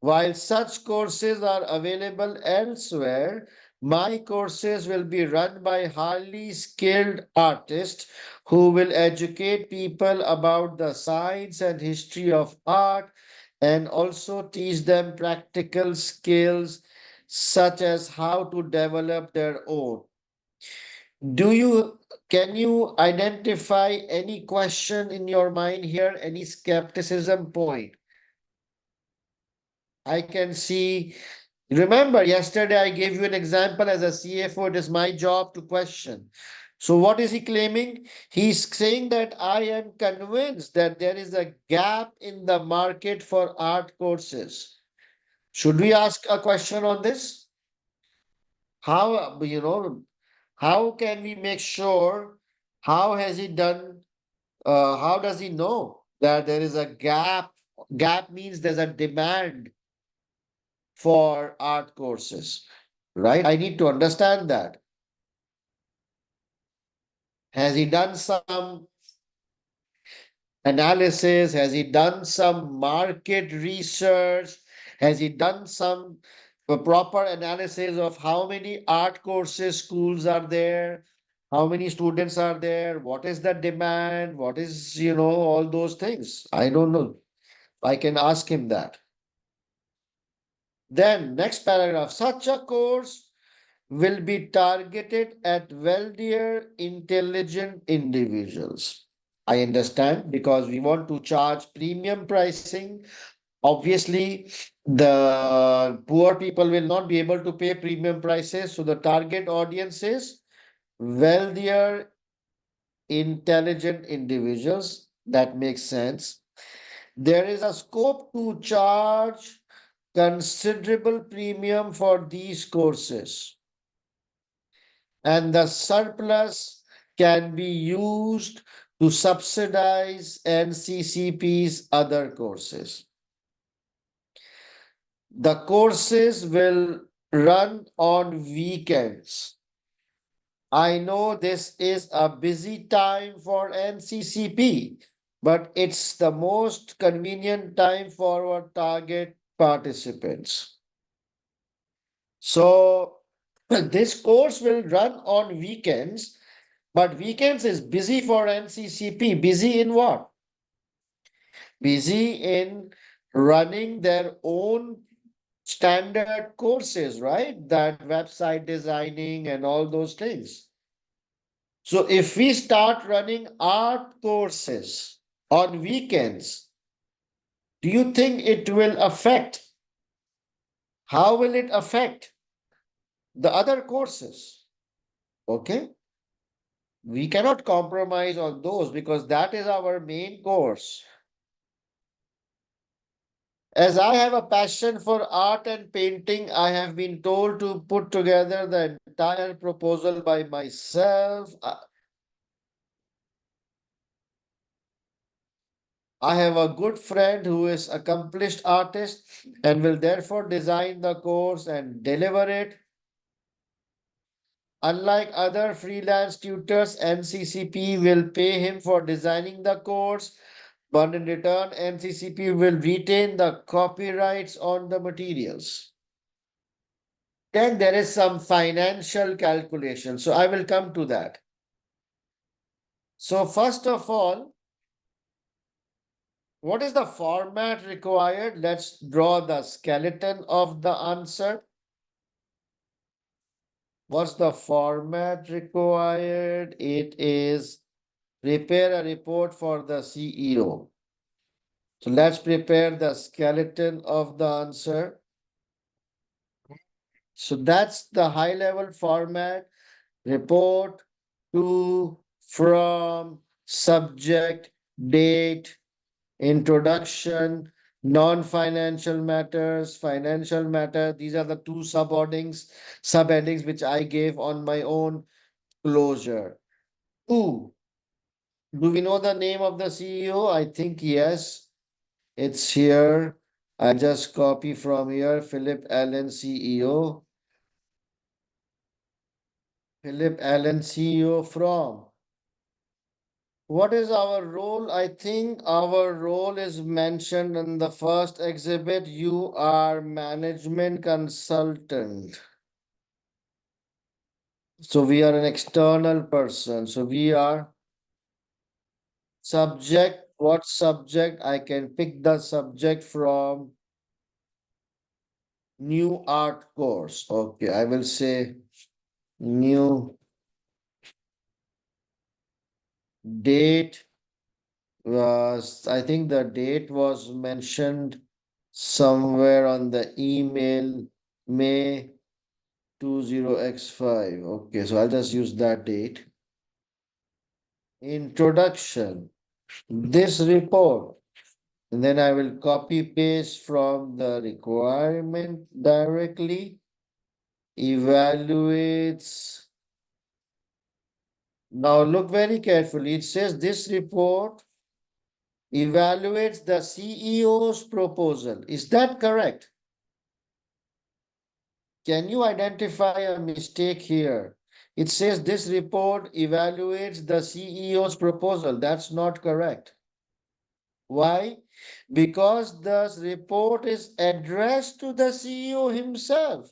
Speaker 1: While such courses are available elsewhere, my courses will be run by highly skilled artists who will educate people about the science and history of art and also teach them practical skills such as how to develop their own. Can you identify any question in your mind here, any skepticism point? I can see. Remember, yesterday I gave you an example as a CFO, it is my job to question. So, what is he claiming? He's saying that I am convinced that there is a gap in the market for art courses. Should we ask a question on this? How can we make sure? How has he done? How does he know that there is a gap? Gap means there's a demand for art courses, right? I need to understand that. Has he done some analysis? Has he done some market research? Has he done some proper analysis of how many art courses schools are there? How many students are there? What is the demand? What is, all those things? I don't know. I can ask him that. Then, next paragraph, such a course will be targeted at wealthier, intelligent individuals. I understand because we want to charge premium pricing. Obviously, the poor people will not be able to pay premium prices. So the target audience is wealthier, intelligent individuals. That makes sense. There is a scope to charge considerable premium for these courses, and the surplus can be used to subsidize NCCP's other courses. The courses will run on weekends. I know this is a busy time for NCCP, but it's the most convenient time for our target participants. So this course will run on weekends, but weekends is busy for NCCP. Busy in what? Busy in running their own standard courses, right? That website designing and all those things. So if we start running art courses on weekends, do you think it will affect? How will it affect the other courses? Okay. We cannot compromise on those because that is our main course. As I have a passion for art and painting, I have been told to put together the entire proposal by myself. I have a good friend who is accomplished artist and will therefore design the course and deliver it. Unlike other freelance tutors, NCCP will pay him for designing the course, but in return, NCCP will retain the copyrights on the materials. Then there is some financial calculation. So I will come to that. So first of all, what is the format required? Let's draw the skeleton of the answer. What's the format required? It is prepare a report for the CEO. So let's prepare the skeleton of the answer. So that's the high level format. Report to, from, subject, date, introduction, non-financial matters, financial matter. These are the two subheadings which I gave on my own closure. Two, do we know the name of the CEO? I think yes, it's here. I just copy from here, Philip Allen, CEO. Philip Allen, CEO from. What is our role? I think our role is mentioned in the first exhibit. You are management consultant. So we are an external person. So we are subject. What subject? I can pick the subject from new art course. Okay, I will say new date was, I think the date was mentioned somewhere on the email, May 20x5. Okay, so I'll just use that date. Introduction. This report. And then I will copy paste from the requirement directly. Evaluates. Now look very carefully. It says this report evaluates the CEO's proposal. Is that correct? Can you identify a mistake here? It says this report evaluates the CEO's proposal. That's not correct. Why? Because the report is addressed to the CEO himself.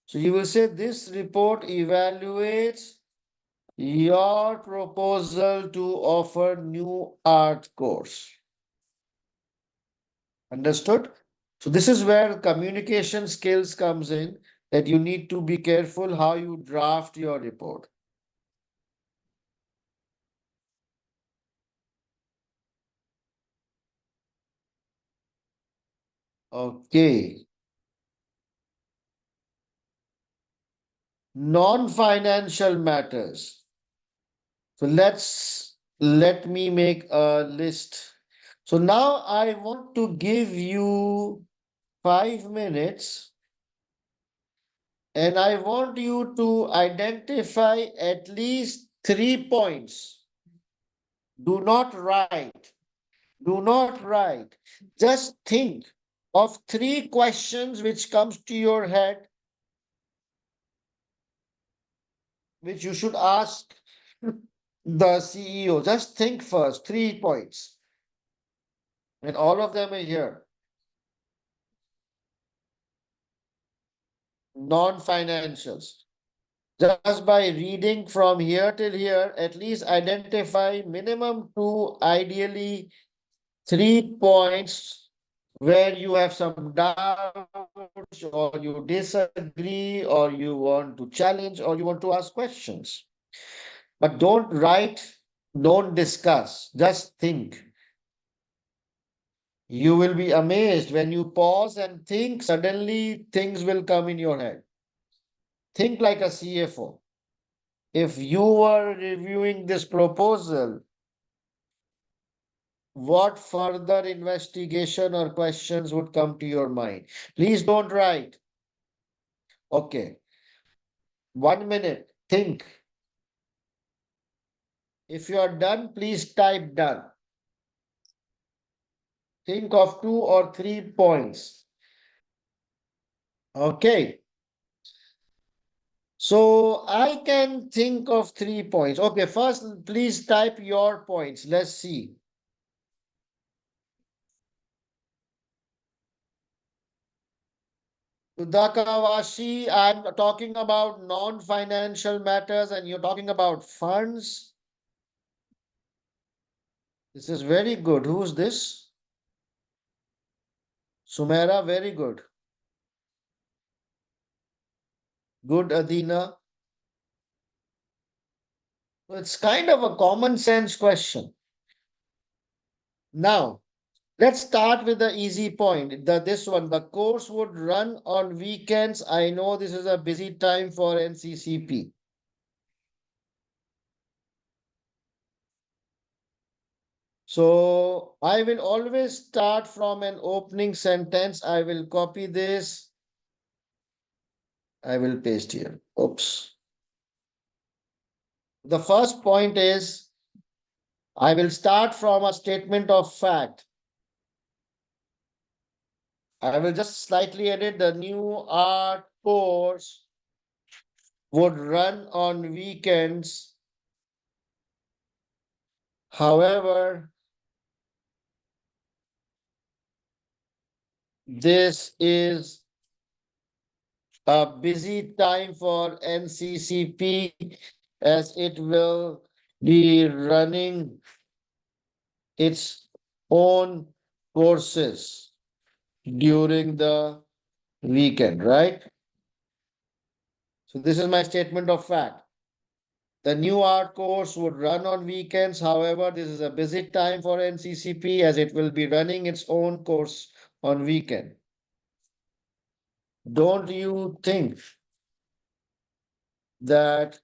Speaker 1: So you will say this report evaluates your proposal to offer new art course. Understood? So this is where communication skills comes in, that you need to be careful how you draft your report. Okay. Non-financial matters. So let me make a list. So now I want to give you 5 minutes and I want you to identify at least 3 points. Do not write. Do not write. Just think. of three questions which comes to your head, which you should ask the CEO. Just think first, 3 points. And all of them are here. Non-financials. Just by reading from here till here, at least identify minimum two, ideally 3 points where you have some doubts or you disagree or you want to challenge or you want to ask questions. But don't write, don't discuss, just think. You will be amazed when you pause and think, suddenly things will come in your head. Think like a CFO. If you were reviewing this proposal, what further investigation or questions would come to your mind? Please don't write. Okay, 1 minute, think. If you are done, please type done. Think of 2 or 3 points. Okay. So I can think of 3 points. Okay, first, please type your points. Let's see. Sudhakavashi, I'm talking about non-financial matters and you're talking about funds. This is very good. Who's this? Sumera, very good. Good, Adina. It's kind of a common sense question. Now, let's start with the easy point. This one, the course would run on weekends. I know this is a busy time for NCCP. So I will always start from an opening sentence. I will copy this. I will paste here. Oops. The first point is I will start from a statement of fact. I will just slightly edit the new art course would run on weekends. However, this is a busy time for NCCP as it will be running its own courses during the weekend, right? So this is my statement of fact. The new art course would run on weekends. However, this is a busy time for NCCP as it will be running its own course on weekend. Don't you think that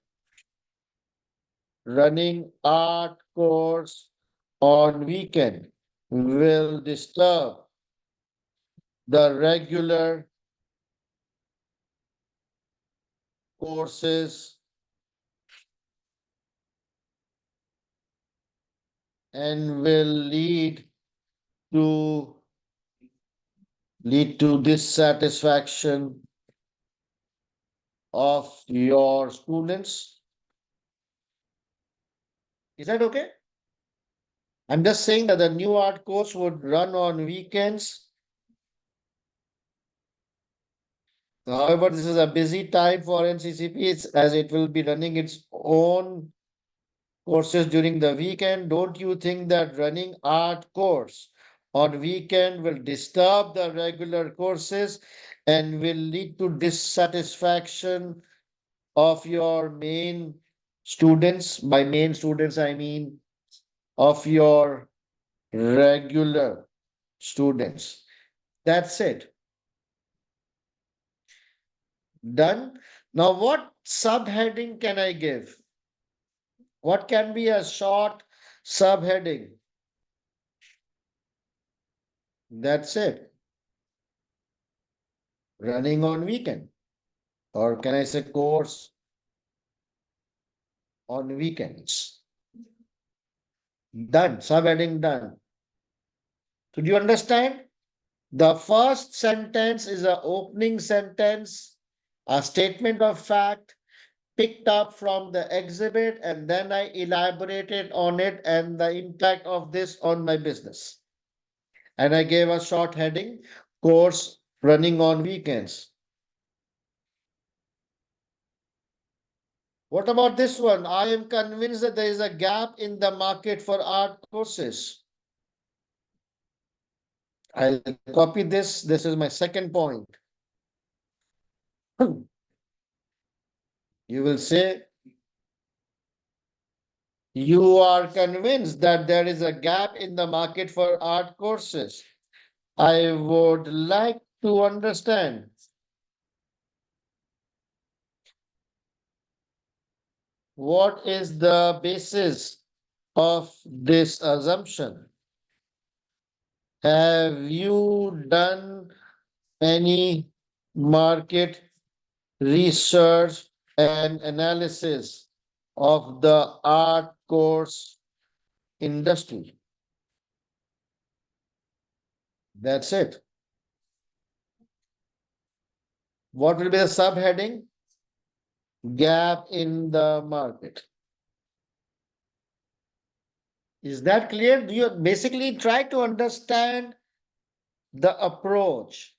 Speaker 1: running art course on weekend will disturb the regular courses and will to lead to dissatisfaction of your students? Is that okay? I'm just saying that the new art course would run on weekends. However, this is a busy time for NCCP as it will be running its own courses during the weekend. Don't you think that running art course on weekend will disturb the regular courses and will lead to dissatisfaction of your main students? By main students, I mean of your regular students. That's it. Done. Now, what subheading can I give? What can be a short subheading? That's it. Running on weekend. Or can I say course on weekends? Done. Subheading done. Did you understand? The first sentence is an opening sentence, a statement of fact picked up from the exhibit, and then I elaborated on it and the impact of this on my business. And I gave a short heading, course running on weekends. What about this one? I am convinced that there is a gap in the market for art courses. I'll copy this. This is my second point. You will say, you are convinced that there is a gap in the market for art courses. I would like to understand what is the basis of this assumption. Have you done any market research and analysis of the art course industry? That's it. What will be the subheading? Gap in the market. Is that clear? Do you basically try to understand the approach?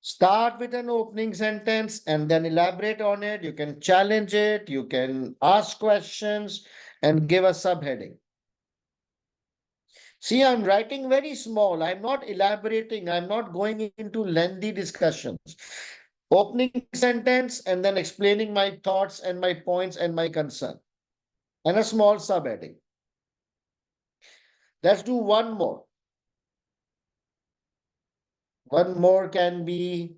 Speaker 1: Start with an opening sentence and then elaborate on it. You can challenge it, you can ask questions and give a subheading. See, I'm writing very small. I'm not elaborating. I'm not going into lengthy discussions. Opening sentence and then explaining my thoughts and my points and my concern. And a small subheading. Let's do one more. One more can be,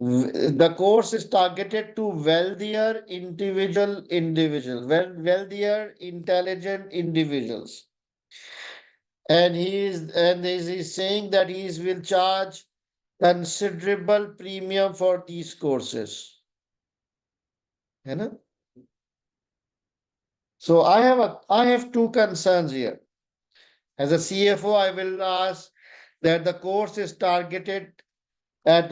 Speaker 1: the course is targeted to wealthier wealthier, intelligent individuals. And he's saying that will charge considerable premium for these courses. You know? So I have two concerns here. As a CFO, I will ask that the course is targeted at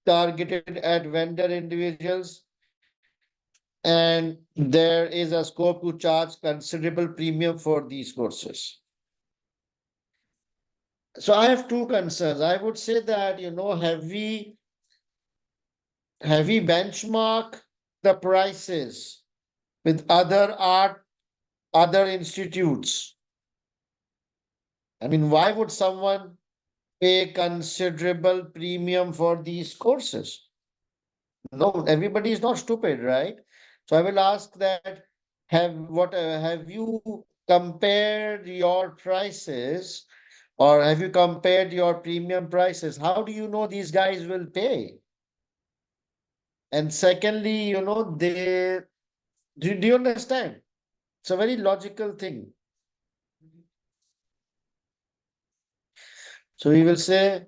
Speaker 1: targeted at vendor individuals, and there is a scope to charge considerable premium for these courses. So I have two concerns. I would say that, have we benchmark the prices with other institutes? I mean, why would someone pay considerable premium for these courses? No, everybody is not stupid, right? So I will ask that, have you compared your prices, or have you compared your premium prices? How do you know these guys will pay? And secondly, do you understand? It's a very logical thing. So we will say,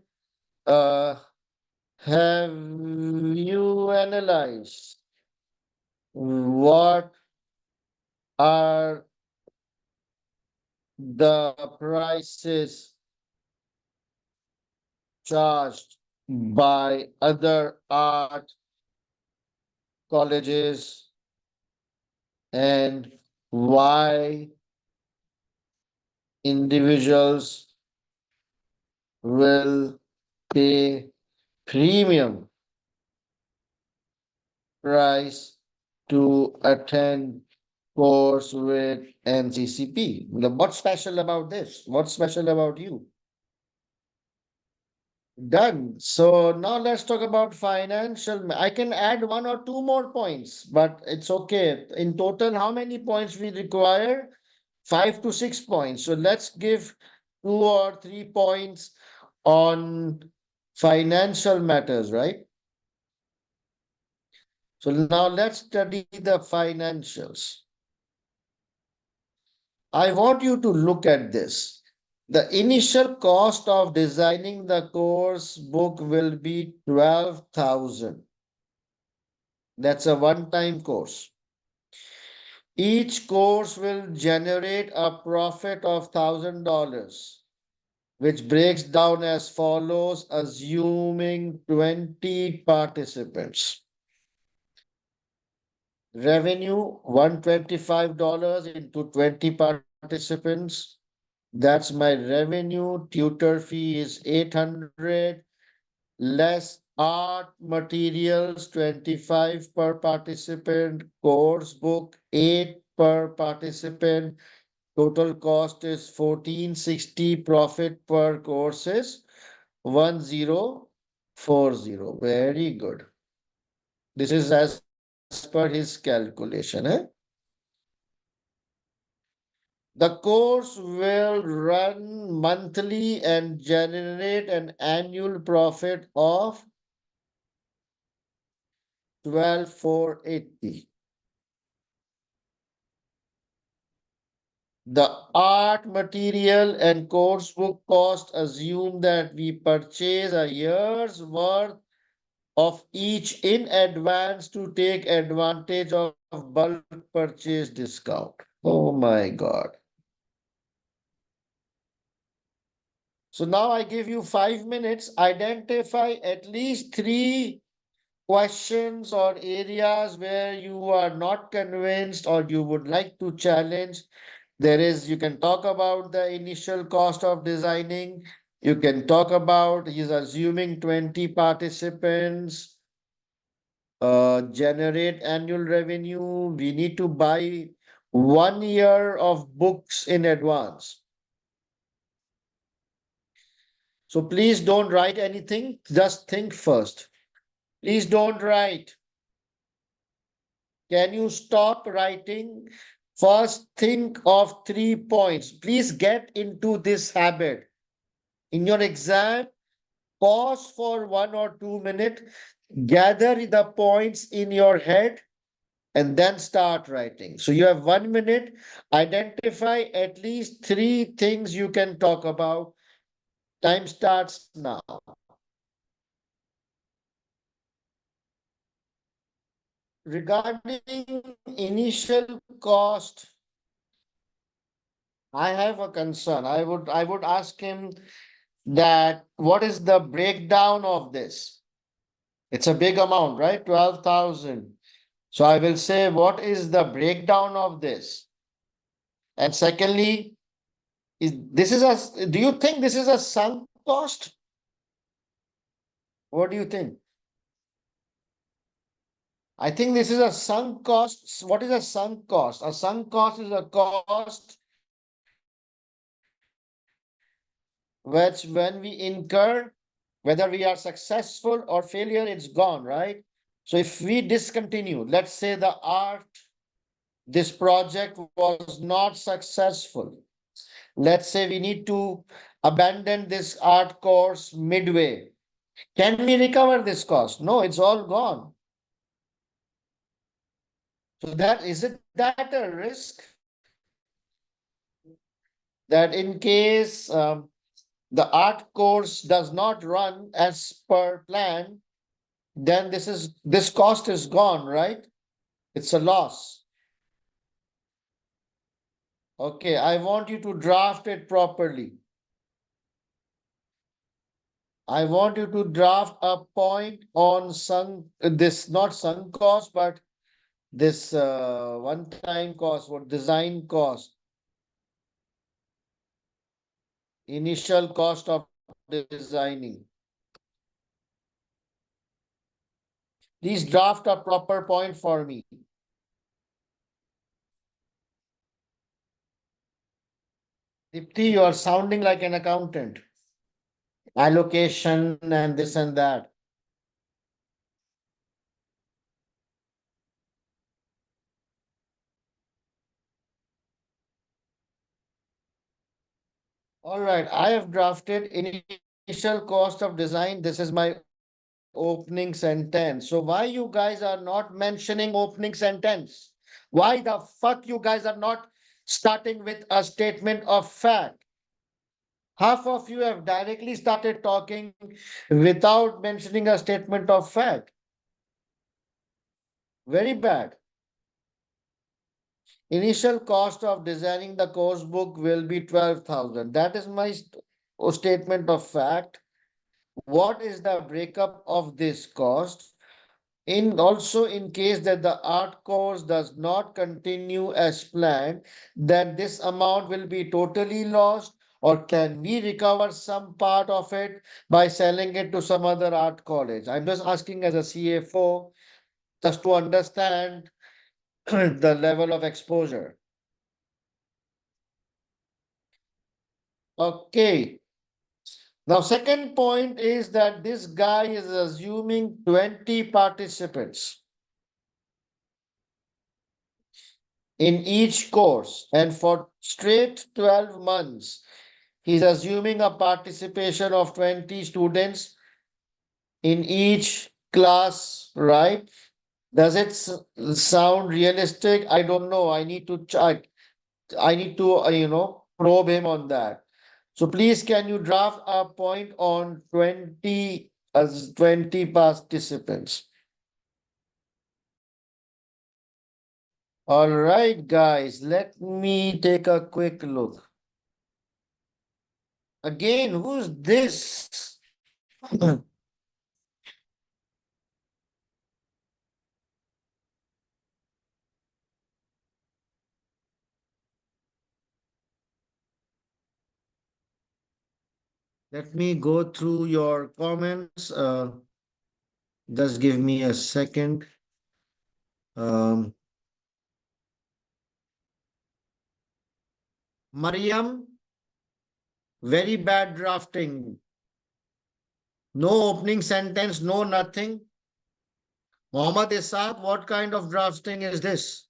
Speaker 1: have you analyzed what are the prices charged by other art colleges, and why individuals will pay premium price to attend course with NCCP? What's special about this? What's special about you? Done. So now let's talk about financial. I can add one or two more points, but it's okay. In total, how many points we require? 5 to 6 points. So let's give 2 or 3 points on financial matters, right? So now let's study the financials. I want you to look at this. The initial cost of designing the course book will be 12,000. That's a one-time course. Each course will generate a profit of $1,000. which breaks down as follows, assuming 20 participants. Revenue $125 into 20 participants. That's my revenue. Tutor fee is 800 less art materials 25 per participant, course book 8 per participant. Total cost is 1460, profit per course is 1040. Very good. This is as per his calculation. The course will run monthly and generate an annual profit of 12,480. The art material and course book cost assume that we purchase a year's worth of each in advance to take advantage of bulk purchase discount. Oh my God. So now I give you 5 minutes. Identify at least three questions or areas where you are not convinced or you would like to challenge. You can talk about the initial cost of designing. You can talk about, he's assuming 20 participants, generate annual revenue. We need to buy 1 year of books in advance. So please don't write anything, just think first. Please don't write. Can you stop writing? First, think of 3 points. Please get into this habit. In your exam, pause for 1 or 2 minutes, gather the points in your head, and then start writing. So you have 1 minute. Identify at least three things you can talk about. Time starts now. Regarding initial cost, I have a concern. I would ask him that what is the breakdown of this? It's a big amount, right? 12,000. So I will say, what is the breakdown of this? And secondly, do you think this is a sunk cost? What do you think? I think this is a sunk cost. What is a sunk cost? A sunk cost is a cost which when we incur, whether we are successful or failure, it's gone, right? So if we discontinue, let's say this project was not successful. Let's say we need to abandon this art course midway. Can we recover this cost? No, it's all gone. So is it that a risk that in case the art course does not run as per plan, then this cost is gone, right? It's a loss. Okay, I want you to draft it properly. I want you to draft a point on not sunk cost, but this one-time cost, what design cost, initial cost of designing. Please draft a proper point for me. Dipti, you are sounding like an accountant. Allocation and this and that. All right, I have drafted initial cost of design. This is my opening sentence. So why you guys are not mentioning opening sentence? Why the fuck you guys are not starting with a statement of fact? Half of you have directly started talking without mentioning a statement of fact. Very bad. Initial cost of designing the course book will be 12,000. That is my statement of fact. What is the breakup of this cost? In also in case that the art course does not continue as planned, then this amount will be totally lost, or can we recover some part of it by selling it to some other art college? I'm just asking as a CFO just to understand the level of exposure. Okay. Now, second point is that this guy is assuming 20 participants in each course, and for straight 12 months, he's assuming a participation of 20 students in each class, right? Does it sound realistic? I don't know. I need to check. I need to, probe him on that. So please, can you draft a point on 20 as 20 participants? All right, guys, let me take a quick look. Again, who's this? Let me go through your comments. Just give me a second. Um, Mariam, very bad drafting. No opening sentence, no nothing. Mohammad Isab, what kind of drafting is this?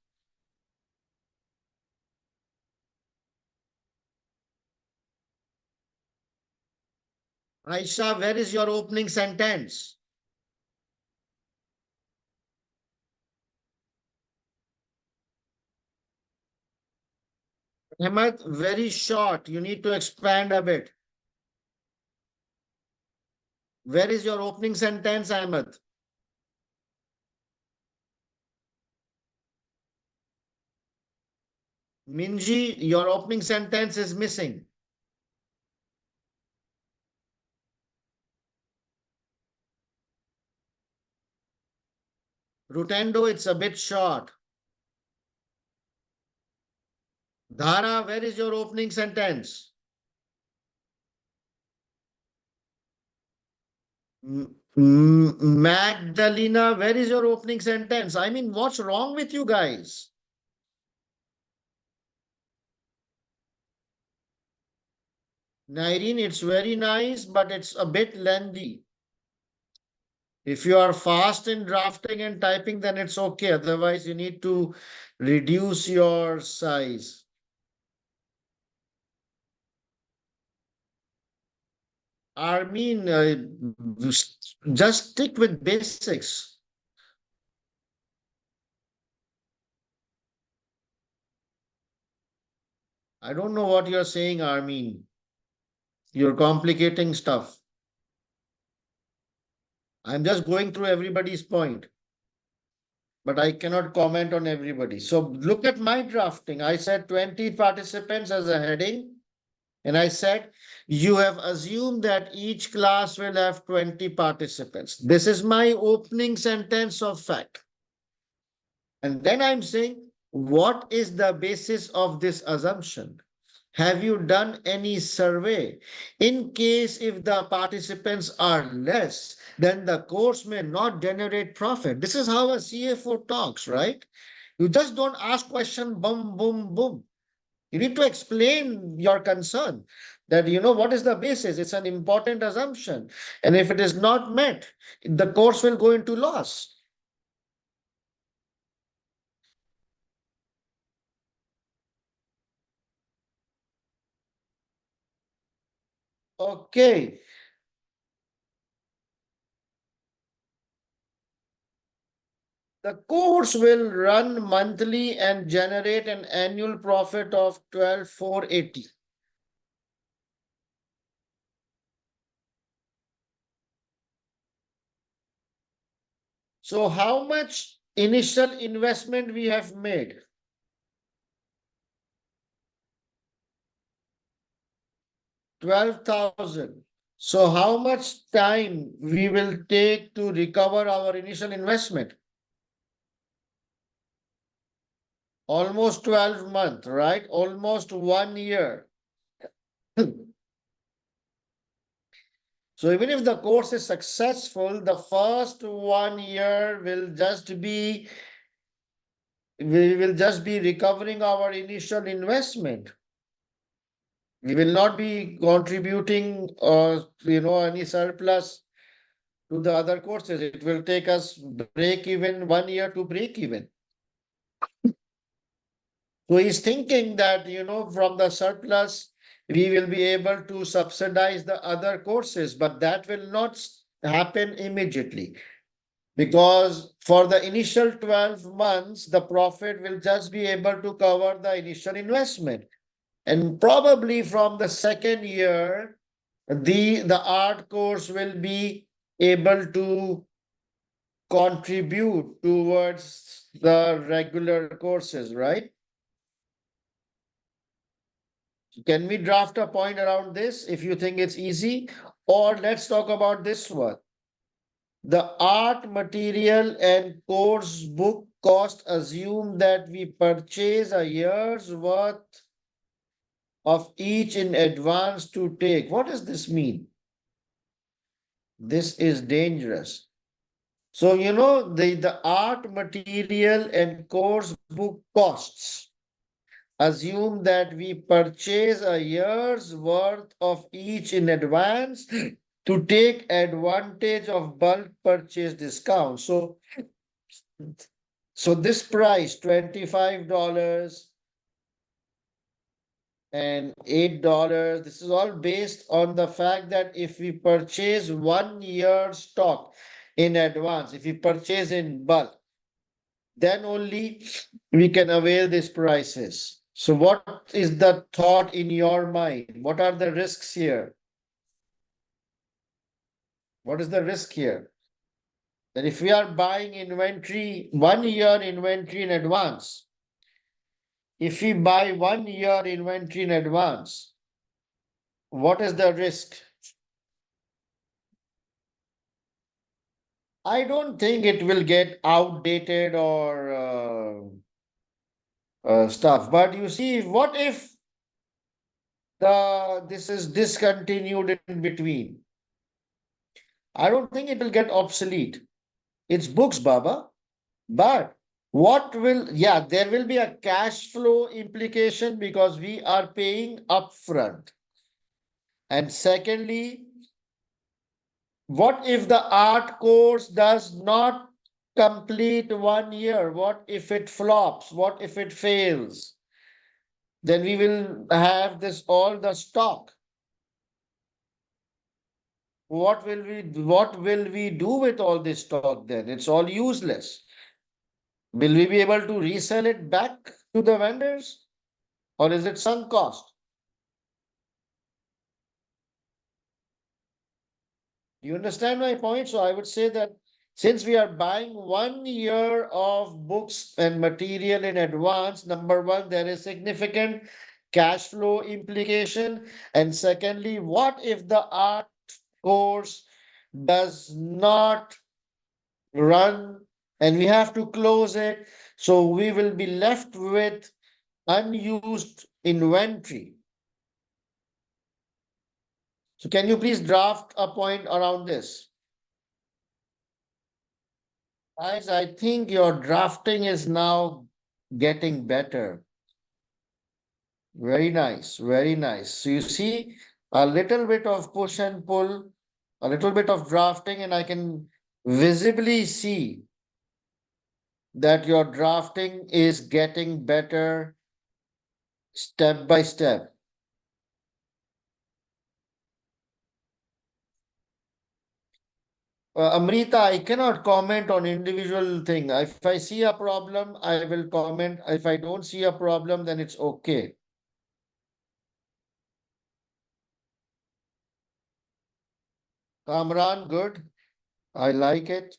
Speaker 1: Aisha, where is your opening sentence? Ahmed, very short. You need to expand a bit. Where is your opening sentence, Ahmed? Minji, your opening sentence is missing. Rutendo, it's a bit short. Dhara, where is your opening sentence? Magdalena, where is your opening sentence? I mean, what's wrong with you guys? Nairine, it's very nice, but it's a bit lengthy. If you are fast in drafting and typing, then it's okay. Otherwise, you need to reduce your size. I mean, just stick with basics. I don't know what you're saying, Armin. You're complicating stuff. I'm just going through everybody's point, but I cannot comment on everybody. So look at my drafting. I said 20 participants as a heading, and I said you have assumed that each class will have 20 participants. This is my opening sentence of fact. And then I'm saying, what is the basis of this assumption? Have you done any survey? In case if the participants are less, then the course may not generate profit. This is how a CFO talks, right? You just don't ask question, boom, boom, boom. You need to explain your concern that, what is the basis? It's an important assumption. And if it is not met, the course will go into loss. Okay. The course will run monthly and generate an annual profit of 12,480. So how much initial investment we have made? 12,000. So how much time we will take to recover our initial investment? Almost 12 months, right? Almost 1 year. So even if the course is successful, the first 1 year will just be, we will just be recovering our initial investment. We will not be contributing any surplus to the other courses. It will take us break even 1 year to break even. So he's thinking that, from the surplus, we will be able to subsidize the other courses, but that will not happen immediately because for the initial 12 months, the profit will just be able to cover the initial investment. And probably from the second year, the art course will be able to contribute towards the regular courses, right? Can we draft a point around this if you think it's easy? Or let's talk about this one. The art material and course book cost assume that we purchase a year's worth of each in advance to take. What does this mean? This is dangerous. So, the art material and course book costs assume that we purchase a year's worth of each in advance to take advantage of bulk purchase discount. So this price, $25 and $8, this is all based on the fact that if we purchase 1 year stock in advance, if we purchase in bulk, then only we can avail these prices. So what is the thought in your mind? What are the risks here? What is the risk here? That if we are buying inventory, 1 year inventory in advance, if we buy 1 year inventory in advance, what is the risk? I don't think it will get outdated or stuff. But you see, what if this is discontinued in between? I don't think it will get obsolete. It's books, Baba. But there will be a cash flow implication because we are paying upfront. And secondly, what if the art course does not complete 1 year? What if it flops? What if it fails? Then we will have all the stock. What will we do with all this stock then? It's all useless. Will we be able to resell it back to the vendors? Or is it sunk cost? Do you understand my point? So I would say that since we are buying 1 year of books and material in advance, number one, there is significant cash flow implication. And secondly, what if the art course does not run and we have to close it? So we will be left with unused inventory. So can you please draft a point around this? Guys, I think your drafting is now getting better. Very nice, very nice. So you see a little bit of push and pull, a little bit of drafting, and I can visibly see that your drafting is getting better step by step. Amrita, I cannot comment on individual thing. If I see a problem, I will comment. If I don't see a problem, then it's okay. Kamran, good. I like it.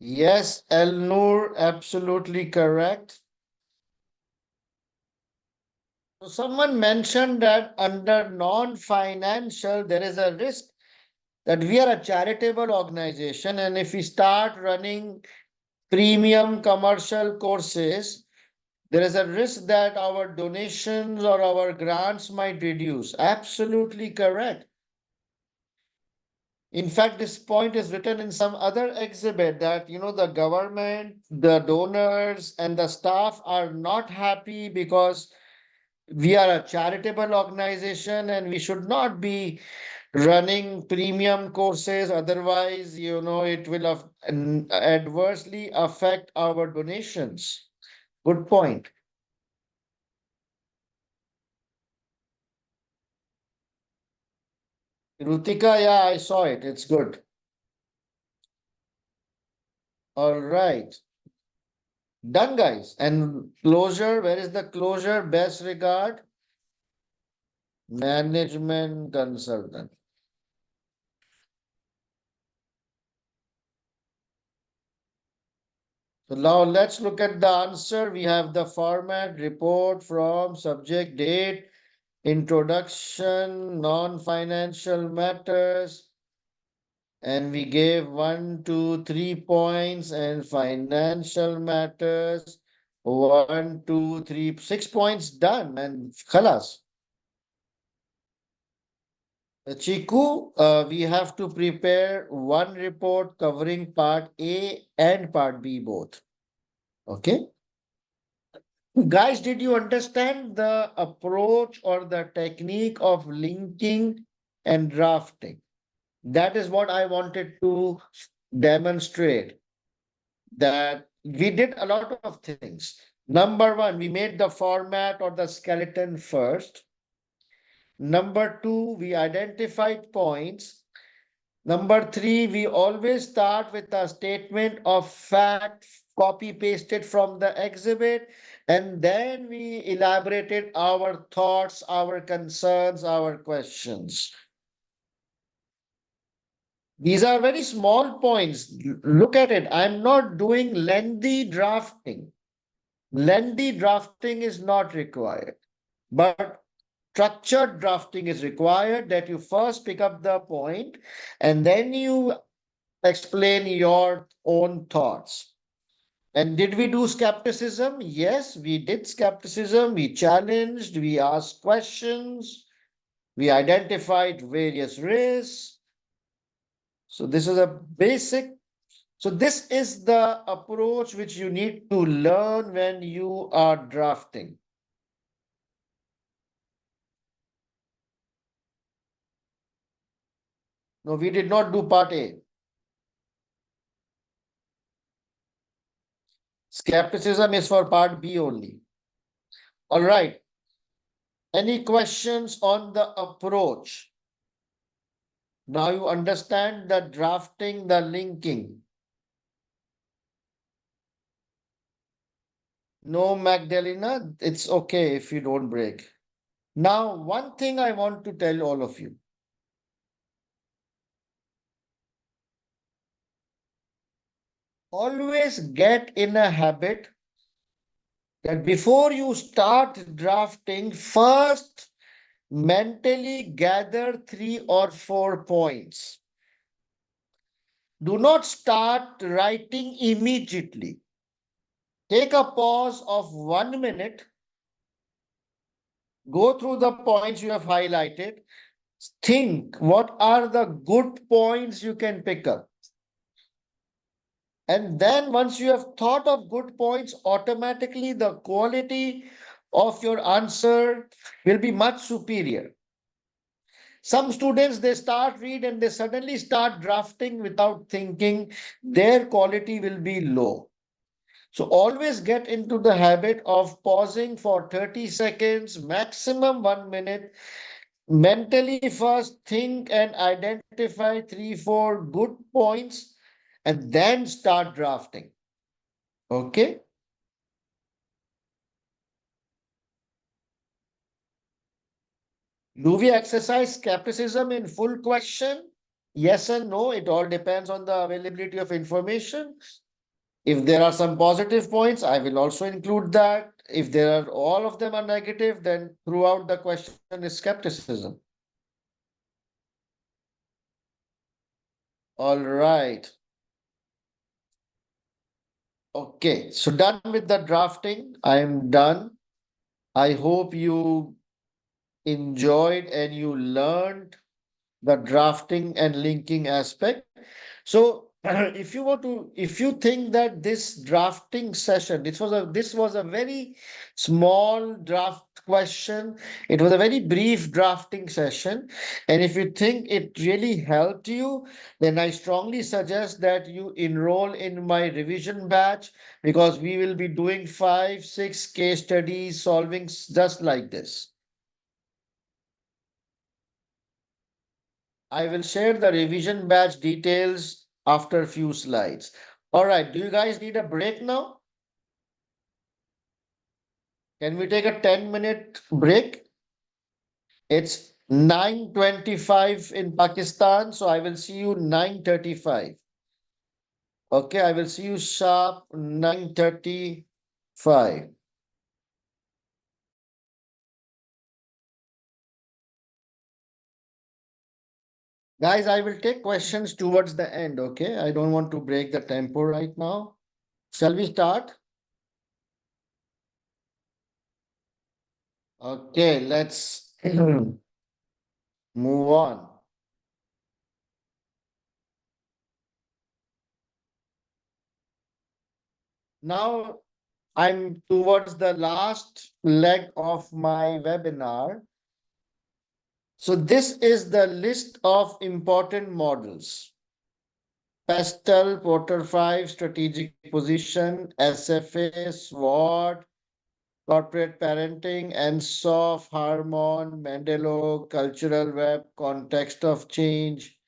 Speaker 1: Yes, Elnur, absolutely correct. So someone mentioned that under non-financial, there is a risk that we are a charitable organization, and if we start running premium commercial courses, there is a risk that our donations or our grants might reduce. Absolutely correct. In fact, this point is written in some other exhibit that, the government, the donors, and the staff are not happy because we are a charitable organization and we should not be running premium courses. Otherwise, it will adversely affect our donations. Good point. Rutika, yeah, I saw it. It's good. All right. Done, guys. And closure, where is the closure? Best regard, management consultant. So now let's look at the answer. We have the format, report from, subject, date, introduction, non-financial matters, and we gave 1, 2, 3 points, and financial matters 1, 2, 3, 6 points done, and khalas. Chiku, we have to prepare one report covering part A and part B both. Okay. Guys, did you understand the approach or the technique of linking and drafting? That is what I wanted to demonstrate, that we did a lot of things. Number one, we made the format or the skeleton first. Number two, we identified points. Number three, we always start with a statement of fact, copy pasted from the exhibit, and then we elaborated our thoughts, our concerns, our questions. These are very small points. Look at it. I'm not doing lengthy drafting. Lengthy drafting is not required, but structured drafting is required, that you first pick up the point and then you explain your own thoughts. And did we do skepticism? Yes, we did skepticism. We challenged, we asked questions, we identified various risks. So this is a basic. So this is the approach which you need to learn when you are drafting. No, we did not do part A. Skepticism is for part B only. All right. Any questions on the approach? Now you understand the drafting, the linking. No, Magdalena, it's okay if you don't break. Now, one thing I want to tell all of you. Always get in a habit that before you start drafting, first mentally gather 3 or 4 points. Do not start writing immediately. Take a pause of 1 minute, go through the points you have highlighted, think what are the good points you can pick up. And then once you have thought of good points, automatically the quality of your answer will be much superior. Some students, they start read and they suddenly start drafting without thinking, their quality will be low. So always get into the habit of pausing for 30 seconds, maximum 1 minute. Mentally first think and identify 3, 4 good points and then start drafting. Okay. Do we exercise skepticism in full question? Yes and no. It all depends on the availability of information. If there are some positive points, I will also include that. If there are all of them are negative, then throughout the question is skepticism. All right. Okay, so done with the drafting. I am done. I hope you enjoyed and you learned the drafting and linking aspect. So if you want to, if you think that this drafting session, this was a very small draft question. It was a very brief drafting session. And if you think it really helped you, then I strongly suggest that you enroll in my revision batch, because we will be doing 5, 6 case studies solving just like this. I will share the revision batch details after a few slides. All right, do you guys need a break now? Can we take a 10-minute break? It's 9:25 in Pakistan, so I will see you 9:35. Okay, I will see you sharp 9:35. Guys, I will take questions towards the end, okay? I don't want to break the tempo right now. Shall we start? Okay, let's move on. Now, I'm towards the last leg of my webinar. So this is the list of important models. Pestel, Porter 5, Strategic Position, SFA, SWOT, Corporate Parenting, ENSOF, Harmon, Mendelog, Cultural Web, Context of Change,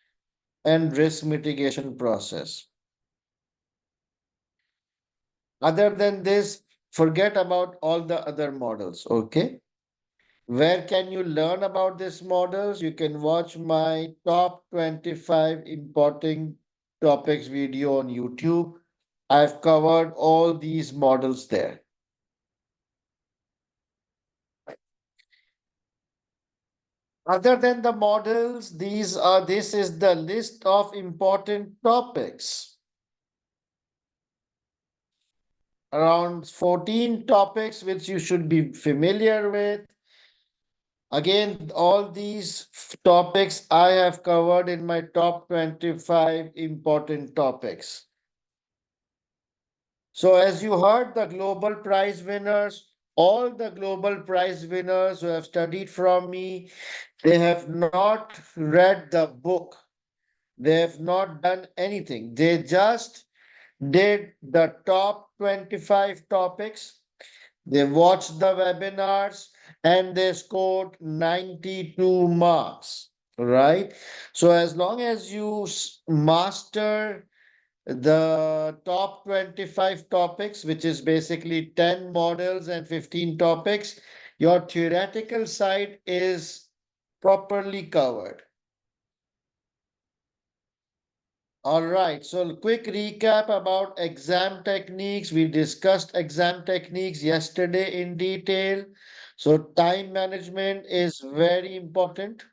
Speaker 1: and Risk Mitigation Process. Other than this, forget about all the other models, okay? Where can you learn about these models? You can watch my top 25 important topics video on YouTube. I've covered all these models there. Other than the models, this is the list of important topics. Around 14 topics which you should be familiar with. Again, all these topics I have covered in my top 25 important topics. So as you heard, the global prize winners, all the global prize winners who have studied from me, they have not read the book. They have not done anything. They just did the top 25 topics. They watched the webinars and they scored 92 marks, right? So as long as you master the top 25 topics, which is basically 10 models and 15 topics, your theoretical side is properly covered. All right, so quick recap about exam techniques. We discussed exam techniques yesterday in detail. So time management is very important.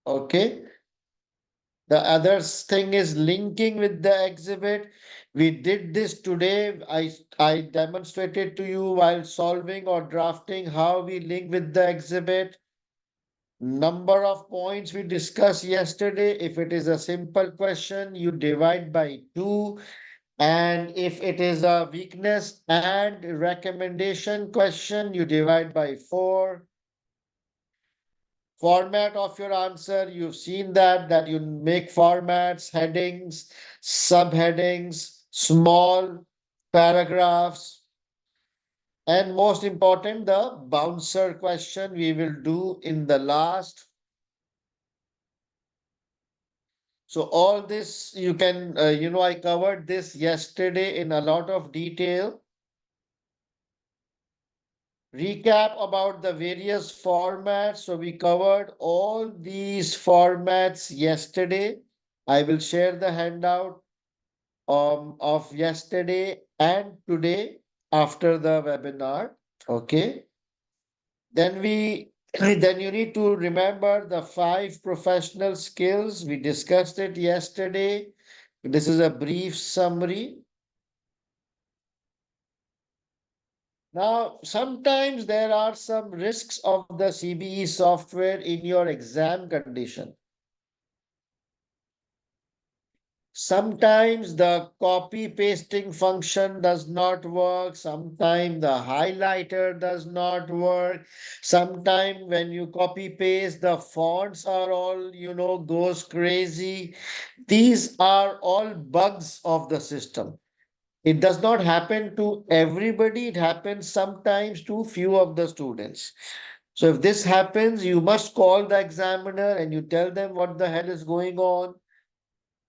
Speaker 1: Okay. The other thing is linking with the exhibit. We did this today. I demonstrated to you while solving or drafting how we link with the exhibit. Number of points we discussed yesterday. If it is a simple question, you divide by 2. And if it is a weakness and recommendation question, you divide by 4. Format of your answer, you've seen that you make formats, headings, subheadings, small paragraphs, and most important, the bouncer question we will do in the last. So all this you can, I covered this yesterday in a lot of detail. Recap about the various formats. So we covered all these formats yesterday. I will share the handout. of yesterday and today after the webinar. Okay. Then then you need to remember the 5 professional skills. We discussed it yesterday. This is a brief summary. Now, sometimes there are some risks of the CBE software in your exam condition. Sometimes the copy pasting function does not work. Sometimes the highlighter does not work. Sometimes when you copy paste, the fonts are all, goes crazy. These are all bugs of the system. It does not happen to everybody. It happens sometimes to few of the students. So if this happens, you must call the examiner and you tell them what the hell is going on,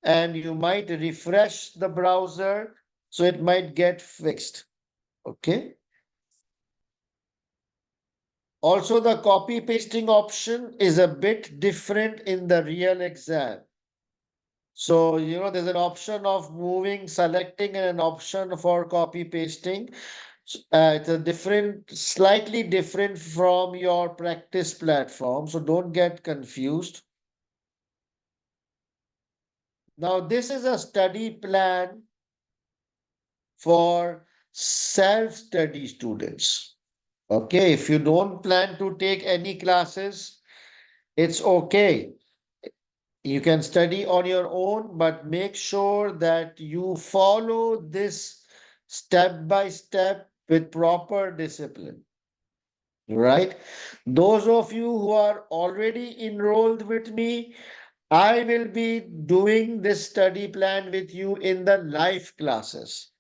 Speaker 1: and you might refresh the browser so it might get fixed. Okay. Also, the copy pasting option is a bit different in the real exam. So, there's an option of moving, selecting, and an option for copy pasting. It's a slightly different from your practice platform. So don't get confused. Now, this is a study plan for self-study students. Okay, if you don't plan to take any classes, it's okay. You can study on your own, but make sure that you follow this step by step with proper discipline. Right? Those of you who are already enrolled with me, I will be doing this study plan with you in the live classes.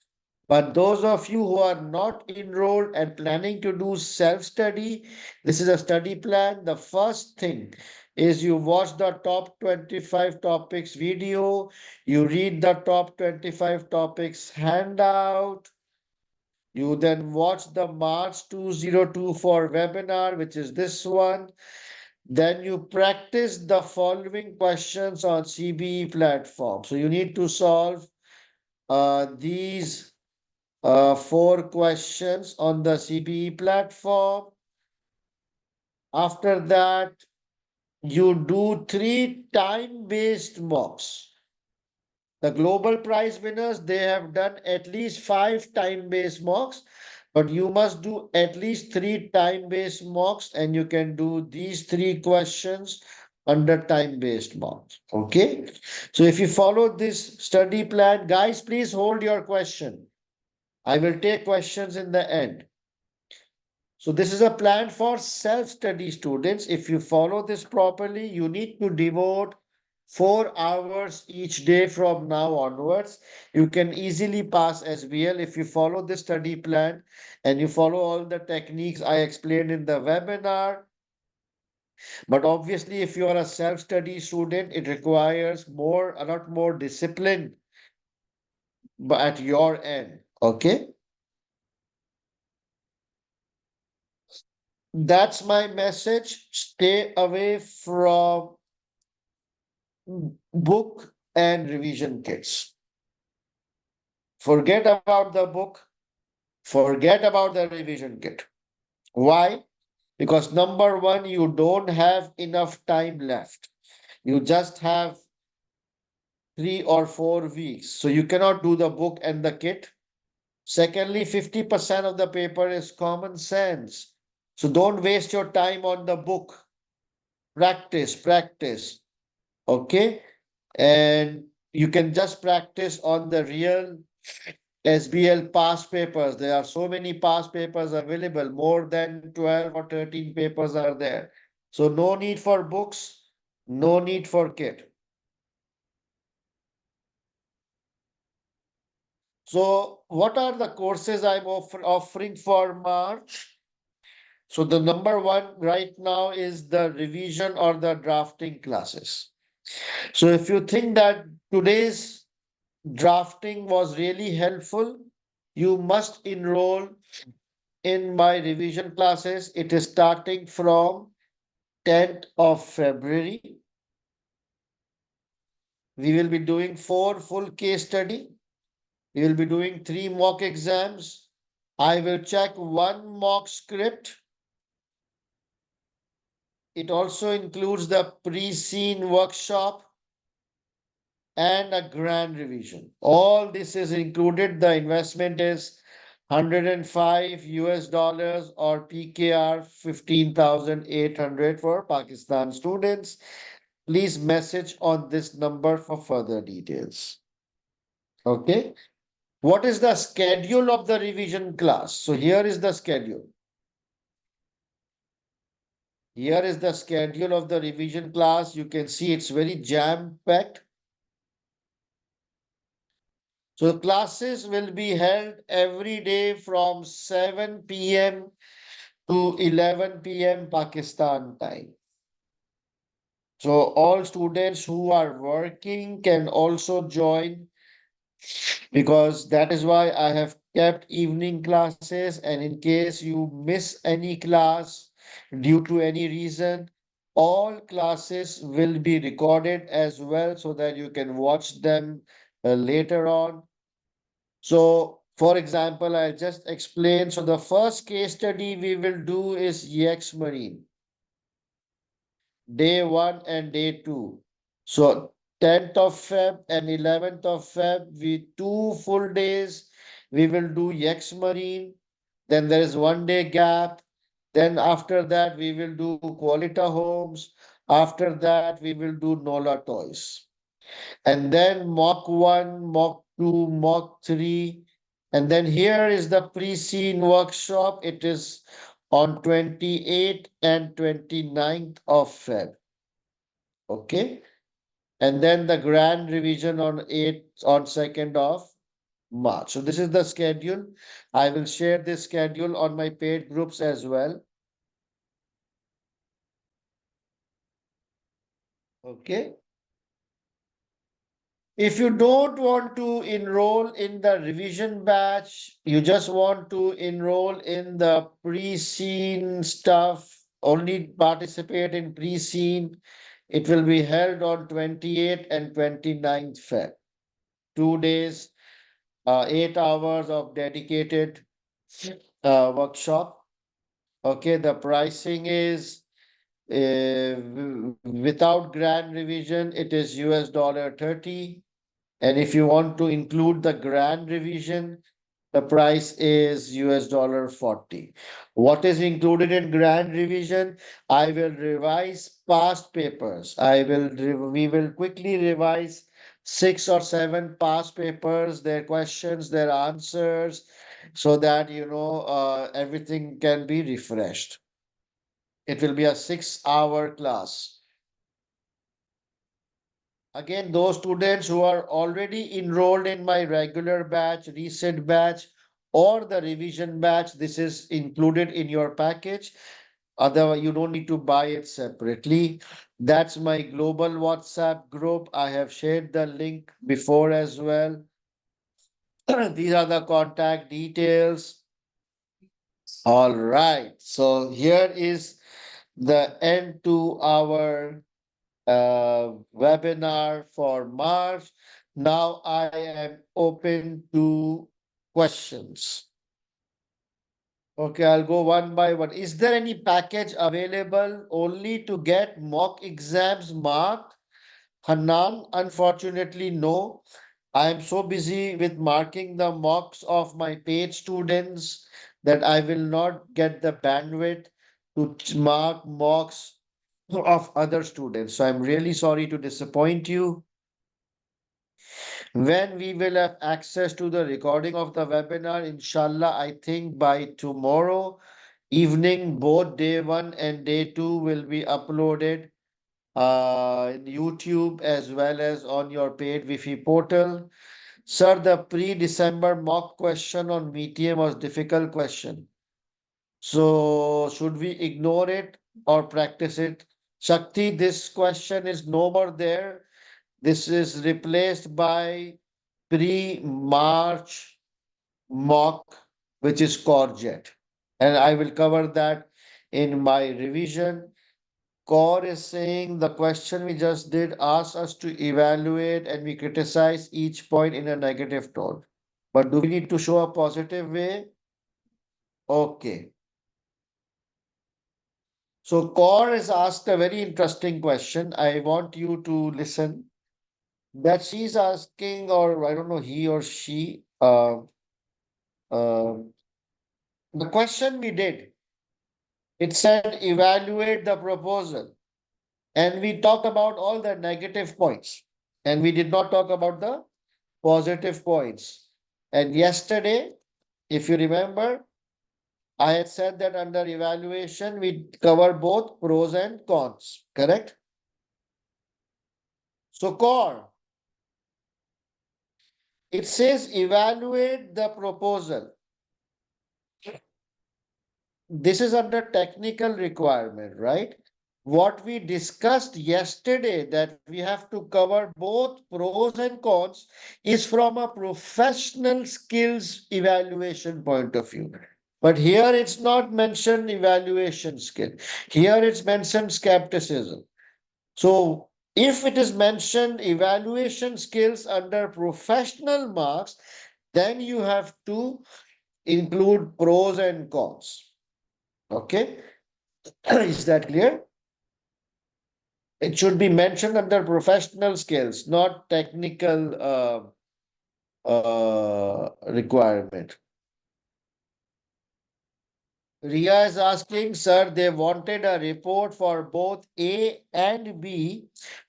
Speaker 1: But those of you who are not enrolled and planning to do self-study, this is a study plan. The first thing is you watch the top 25 topics video, you read the top 25 topics handout, you then watch the March 2024 webinar, which is this one. Then you practice the following questions on CBE platform. So you need to solve these 4 questions on the CBE platform. After that, you do 3 time-based mocks. The global prize winners, they have done at least 5 time-based mocks, but you must do at least 3 time-based mocks, and you can do these 3 questions under time-based mocks. Okay. So if you follow this study plan, guys, please hold your question. I will take questions in the end. So this is a plan for self-study students. If you follow this properly, you need to devote 4 hours each day from now onwards. You can easily pass SBL if you follow the study plan and you follow all the techniques I explained in the webinar. But obviously, if you are a self-study student, it requires a lot more discipline at your end. Okay. That's my message. Stay away from book and revision kits. Forget about the book, forget about the revision kit. Why? Because number one, you don't have enough time left. You just have 3 or 4 weeks. So you cannot do the book and the kit. Secondly, 50% of the paper is common sense. So don't waste your time on the book. Practice, practice. Okay. And you can just practice on the real SBL past papers. There are so many past papers available, more than 12 or 13 papers are there. So no need for books, no need for kit. So what are the courses I'm offering for March? So the number one right now is the revision or the drafting classes. So if you think that today's drafting was really helpful, you must enroll in my revision classes. It is starting from 10th of February. We will be doing 4 full case study. We will be doing 3 mock exams. I will check 1 mock script. It also includes the pre-scene workshop and a grand revision. All this is included. The investment is 105 US dollars or PKR 15,800 for Pakistan students. Please message on this number for further details. Okay. What is the schedule of the revision class? So here is the schedule. Here is the schedule of the revision class. You can see it's very jam-packed. So classes will be held every day from 7 p.m. to 11 p.m. Pakistan time. So all students who are working can also join, because that is why I have kept evening classes. And in case you miss any class due to any reason, all classes will be recorded as well so that you can watch them later on. So, for example, I'll just explain. So, the first case study we will do is EX Marine, day 1 and day 2. So, 10th of Feb and 11th of Feb, we 2 full days, we will do EX Marine. Then there is 1 day gap. Then after that, we will do Qualita Homes. After that, we will do Nola Toys. And then mock 1, mock 2, mock 3. And then here is the pre-scene workshop. It is on 28th and 29th of Feb. Okay. And then the grand revision on 8th, on 2nd of March. So this is the schedule. I will share this schedule on my paid groups as well. Okay. If you don't want to enroll in the revision batch, you just want to enroll in the pre-scene stuff, only participate in pre-scene. It will be held on 28th and 29th Feb. 2 days, 8 hours of dedicated workshop. Okay, the pricing is without grand revision, it is $30. And if you want to include the grand revision, the price is $40. What is included in grand revision? I will revise past papers. We will quickly revise 6 or 7 past papers, their questions, their answers, so that everything can be refreshed. It will be a 6-hour class. Again, those students who are already enrolled in my regular batch, recent batch, or the revision batch, this is included in your package. Otherwise, you don't need to buy it separately. That's my global WhatsApp group. I have shared the link before as well. These are the contact details. All right. So here is the end to our webinar for March. Now I am open to questions. Okay, I'll go one by one. Is there any package available only to get mock exams marked? Hanan, unfortunately, no. I am so busy with marking the mocks of my paid students that I will not get the bandwidth to mark mocks of other students. So I'm really sorry to disappoint you. When we will have access to the recording of the webinar, inshallah, I think by tomorrow evening, both day 1 and day 2 will be uploaded in YouTube as well as on your paid VIFHE portal. Sir, the pre-December mock question on Medium was difficult question. So should we ignore it or practice it? Shakti, this question is no more there. This is replaced by pre-March mock, which is Corjet. And I will cover that in my revision. Core is saying the question we just did asks us to evaluate and we criticize each point in a negative tone. But do we need to show a positive way? Okay. So Kaur has asked a very interesting question. I want you to listen. That she's asking, or I don't know, he or she, uh, the question we did, it said evaluate the proposal. And we talked about all the negative points. And we did not talk about the positive points. And yesterday, if you remember, I had said that under evaluation, we cover both pros and cons, correct? So, core, it says evaluate the proposal. This is under technical requirement, right? What we discussed yesterday that we have to cover both pros and cons is from a professional skills evaluation point of view. But here it's not mentioned evaluation skill. Here it's mentioned skepticism. So if it is mentioned evaluation skills under professional marks, then you have to include pros and cons. Okay, is that clear? It should be mentioned under professional skills, not technical requirement. Ria is asking, sir, they wanted a report for both A and B.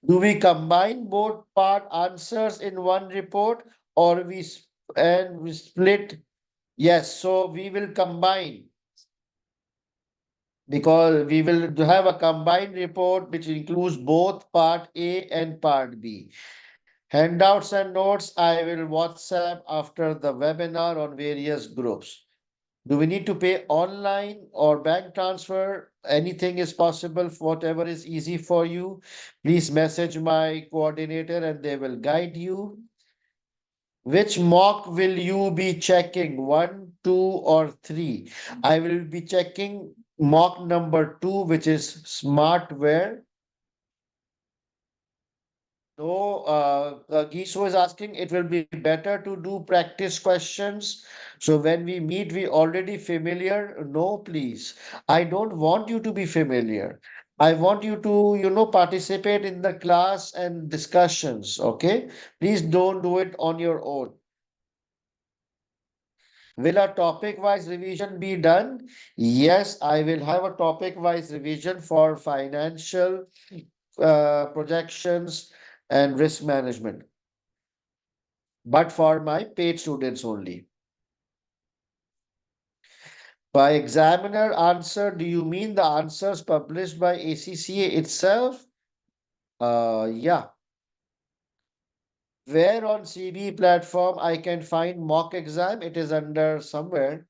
Speaker 1: Do we combine both part answers in one report or we split? Yes, so we will combine because we will have a combined report which includes both part A and part B. Handouts and notes I will WhatsApp after the webinar on various groups. Do we need to pay online or bank transfer? Anything is possible, whatever is easy for you. Please message my coordinator and they will guide you. Which mock will you be checking? One, two, or three? I will be checking mock number two, which is smartware. No, Giso is asking, it will be better to do practice questions. So when we meet, we already familiar. No, please. I don't want you to be familiar. I want you to, participate in the class and discussions. Okay. Please don't do it on your own. Will a topic-wise revision be done? Yes, I will have a topic-wise revision for financial projections and risk management, but for my paid students only. By examiner answer, do you mean the answers published by ACCA itself? Yeah. Where on CB platform I can find mock exam? It is under somewhere.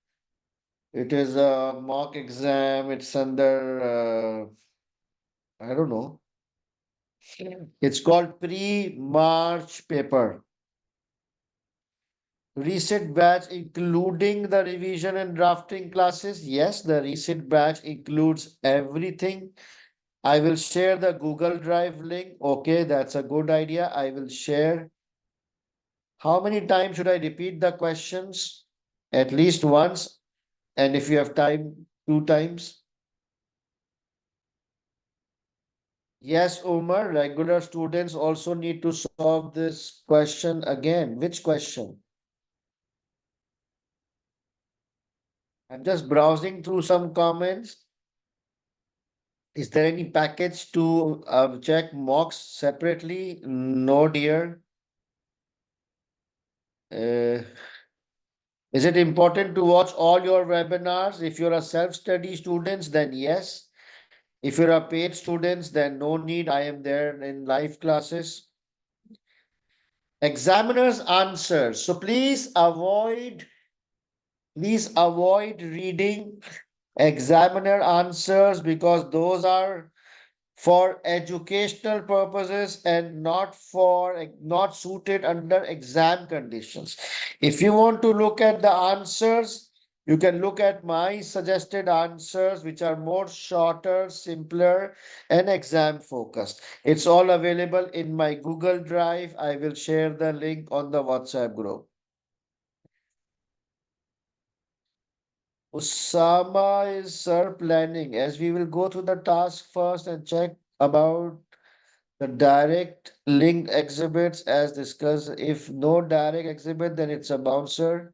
Speaker 1: It is a mock exam. It's under, I don't know. It's called pre-March paper. Reset batch including the revision and drafting classes. Yes, the reset batch includes everything. I will share the Google Drive link. Okay, that's a good idea. I will share. How many times should I repeat the questions? At least once. And if you have time, two times. Yes, Umar, regular students also need to solve this question again. Which question? I'm just browsing through some comments. Is there any package to check mocks separately? No, dear. Uh, is it important to watch all your webinars? If you're a self-study students, then yes. If you're a paid students, then no need. I am there in live classes. Examiners answers. So please avoid reading examiner answers because those are for educational purposes and not suited under exam conditions. If you want to look at the answers, you can look at my suggested answers, which are more shorter, simpler, and exam focused. It's all available in my Google Drive. I will share the link on the WhatsApp group. Osama is sir planning as we will go through the task first and check about the direct linked exhibits as discussed. If no direct exhibit, then it's a bouncer.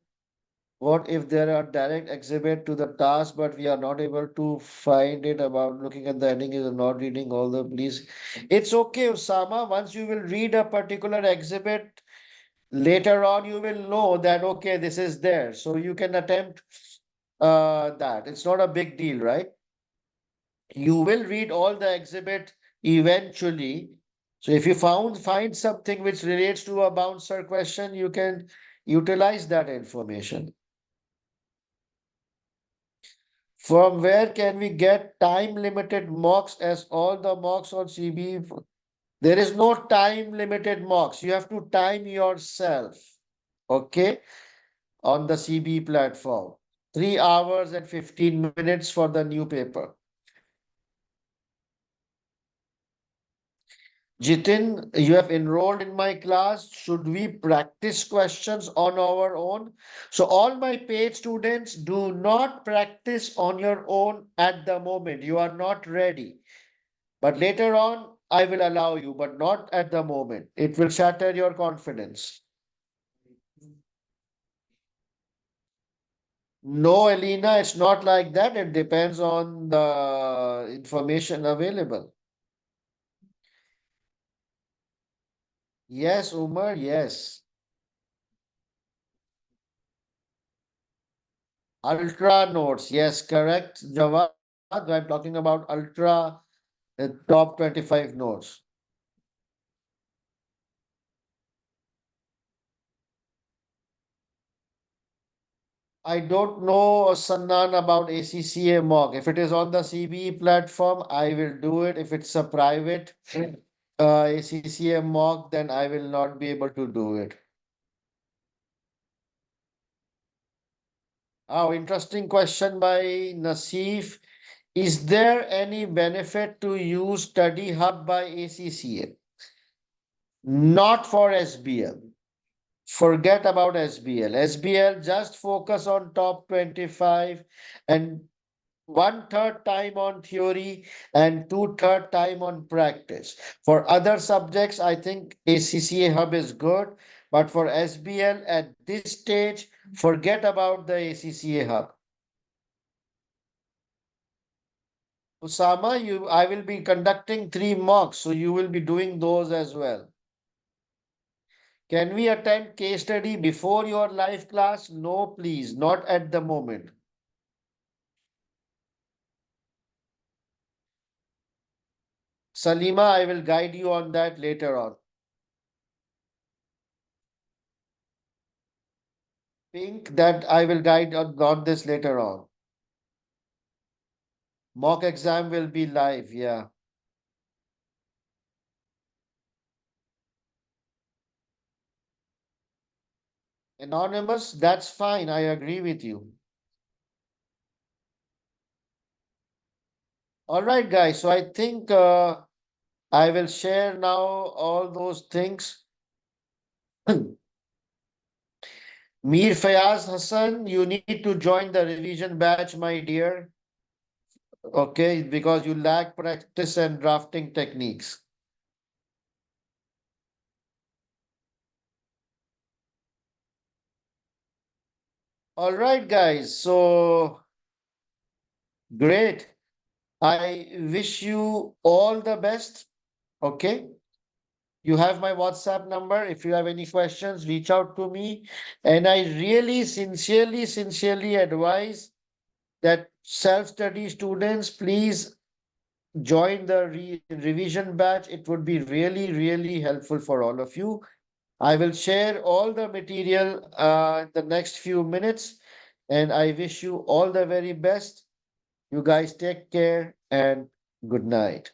Speaker 1: What if there are direct exhibit to the task, but we are not able to find it about looking at the heading is not reading all the please. It's okay, Osama. Once you will read a particular exhibit, later on you will know that okay, this is there. So you can attempt that. It's not a big deal, right? You will read all the exhibit eventually. So if you find something which relates to a bouncer question, you can utilize that information. From where can we get time limited mocks as all the mocks on CB? There is no time limited mocks. You have to time yourself. Okay. On the CB platform. 3 hours and 15 minutes for the new paper. Jitin, you have enrolled in my class. Should we practice questions on our own? So all my paid students, do not practice on your own at the moment. You are not ready. But later on, I will allow you, but not at the moment. It will shatter your confidence. No, Elena, it's not like that. It depends on the information available. Yes, Umar, yes. Ultra notes, yes, correct. Jawad, I'm talking about ultra top 25 notes. I don't know, Sannan, about ACCA mock. If it is on the CBE platform, I will do it. If it's a private ACCA mock, then I will not be able to do it. Oh, interesting question by Nasif. Is there any benefit to use Study Hub by ACCA? Not for SBL. Forget about SBL. SBL just focus on top 25 and one third time on theory and two-third time on practice. For other subjects, I think ACCA Hub is good, but for SBL at this stage, forget about the ACCA Hub. Usama, I will be conducting 3 mocks, so you will be doing those as well. Can we attend case study before your live class? No, please, not at the moment. Salima, I will guide you on that later on. Pink, that I will guide on this later on. Mock exam will be live, yeah. Anonymous, that's fine. I agree with you. All right, guys. So I think I will share now all those things. Mir Fayaz Hassan, you need to join the revision batch, my dear. Okay, because you lack practice and drafting techniques. All right, guys. So great. I wish you all the best. Okay. You have my WhatsApp number. If you have any questions, reach out to me. And I really sincerely advise that self-study students, please join the revision batch. It would be really helpful for all of you. I will share all the material in the next few minutes. And I wish you all the very best. You guys take care and good night.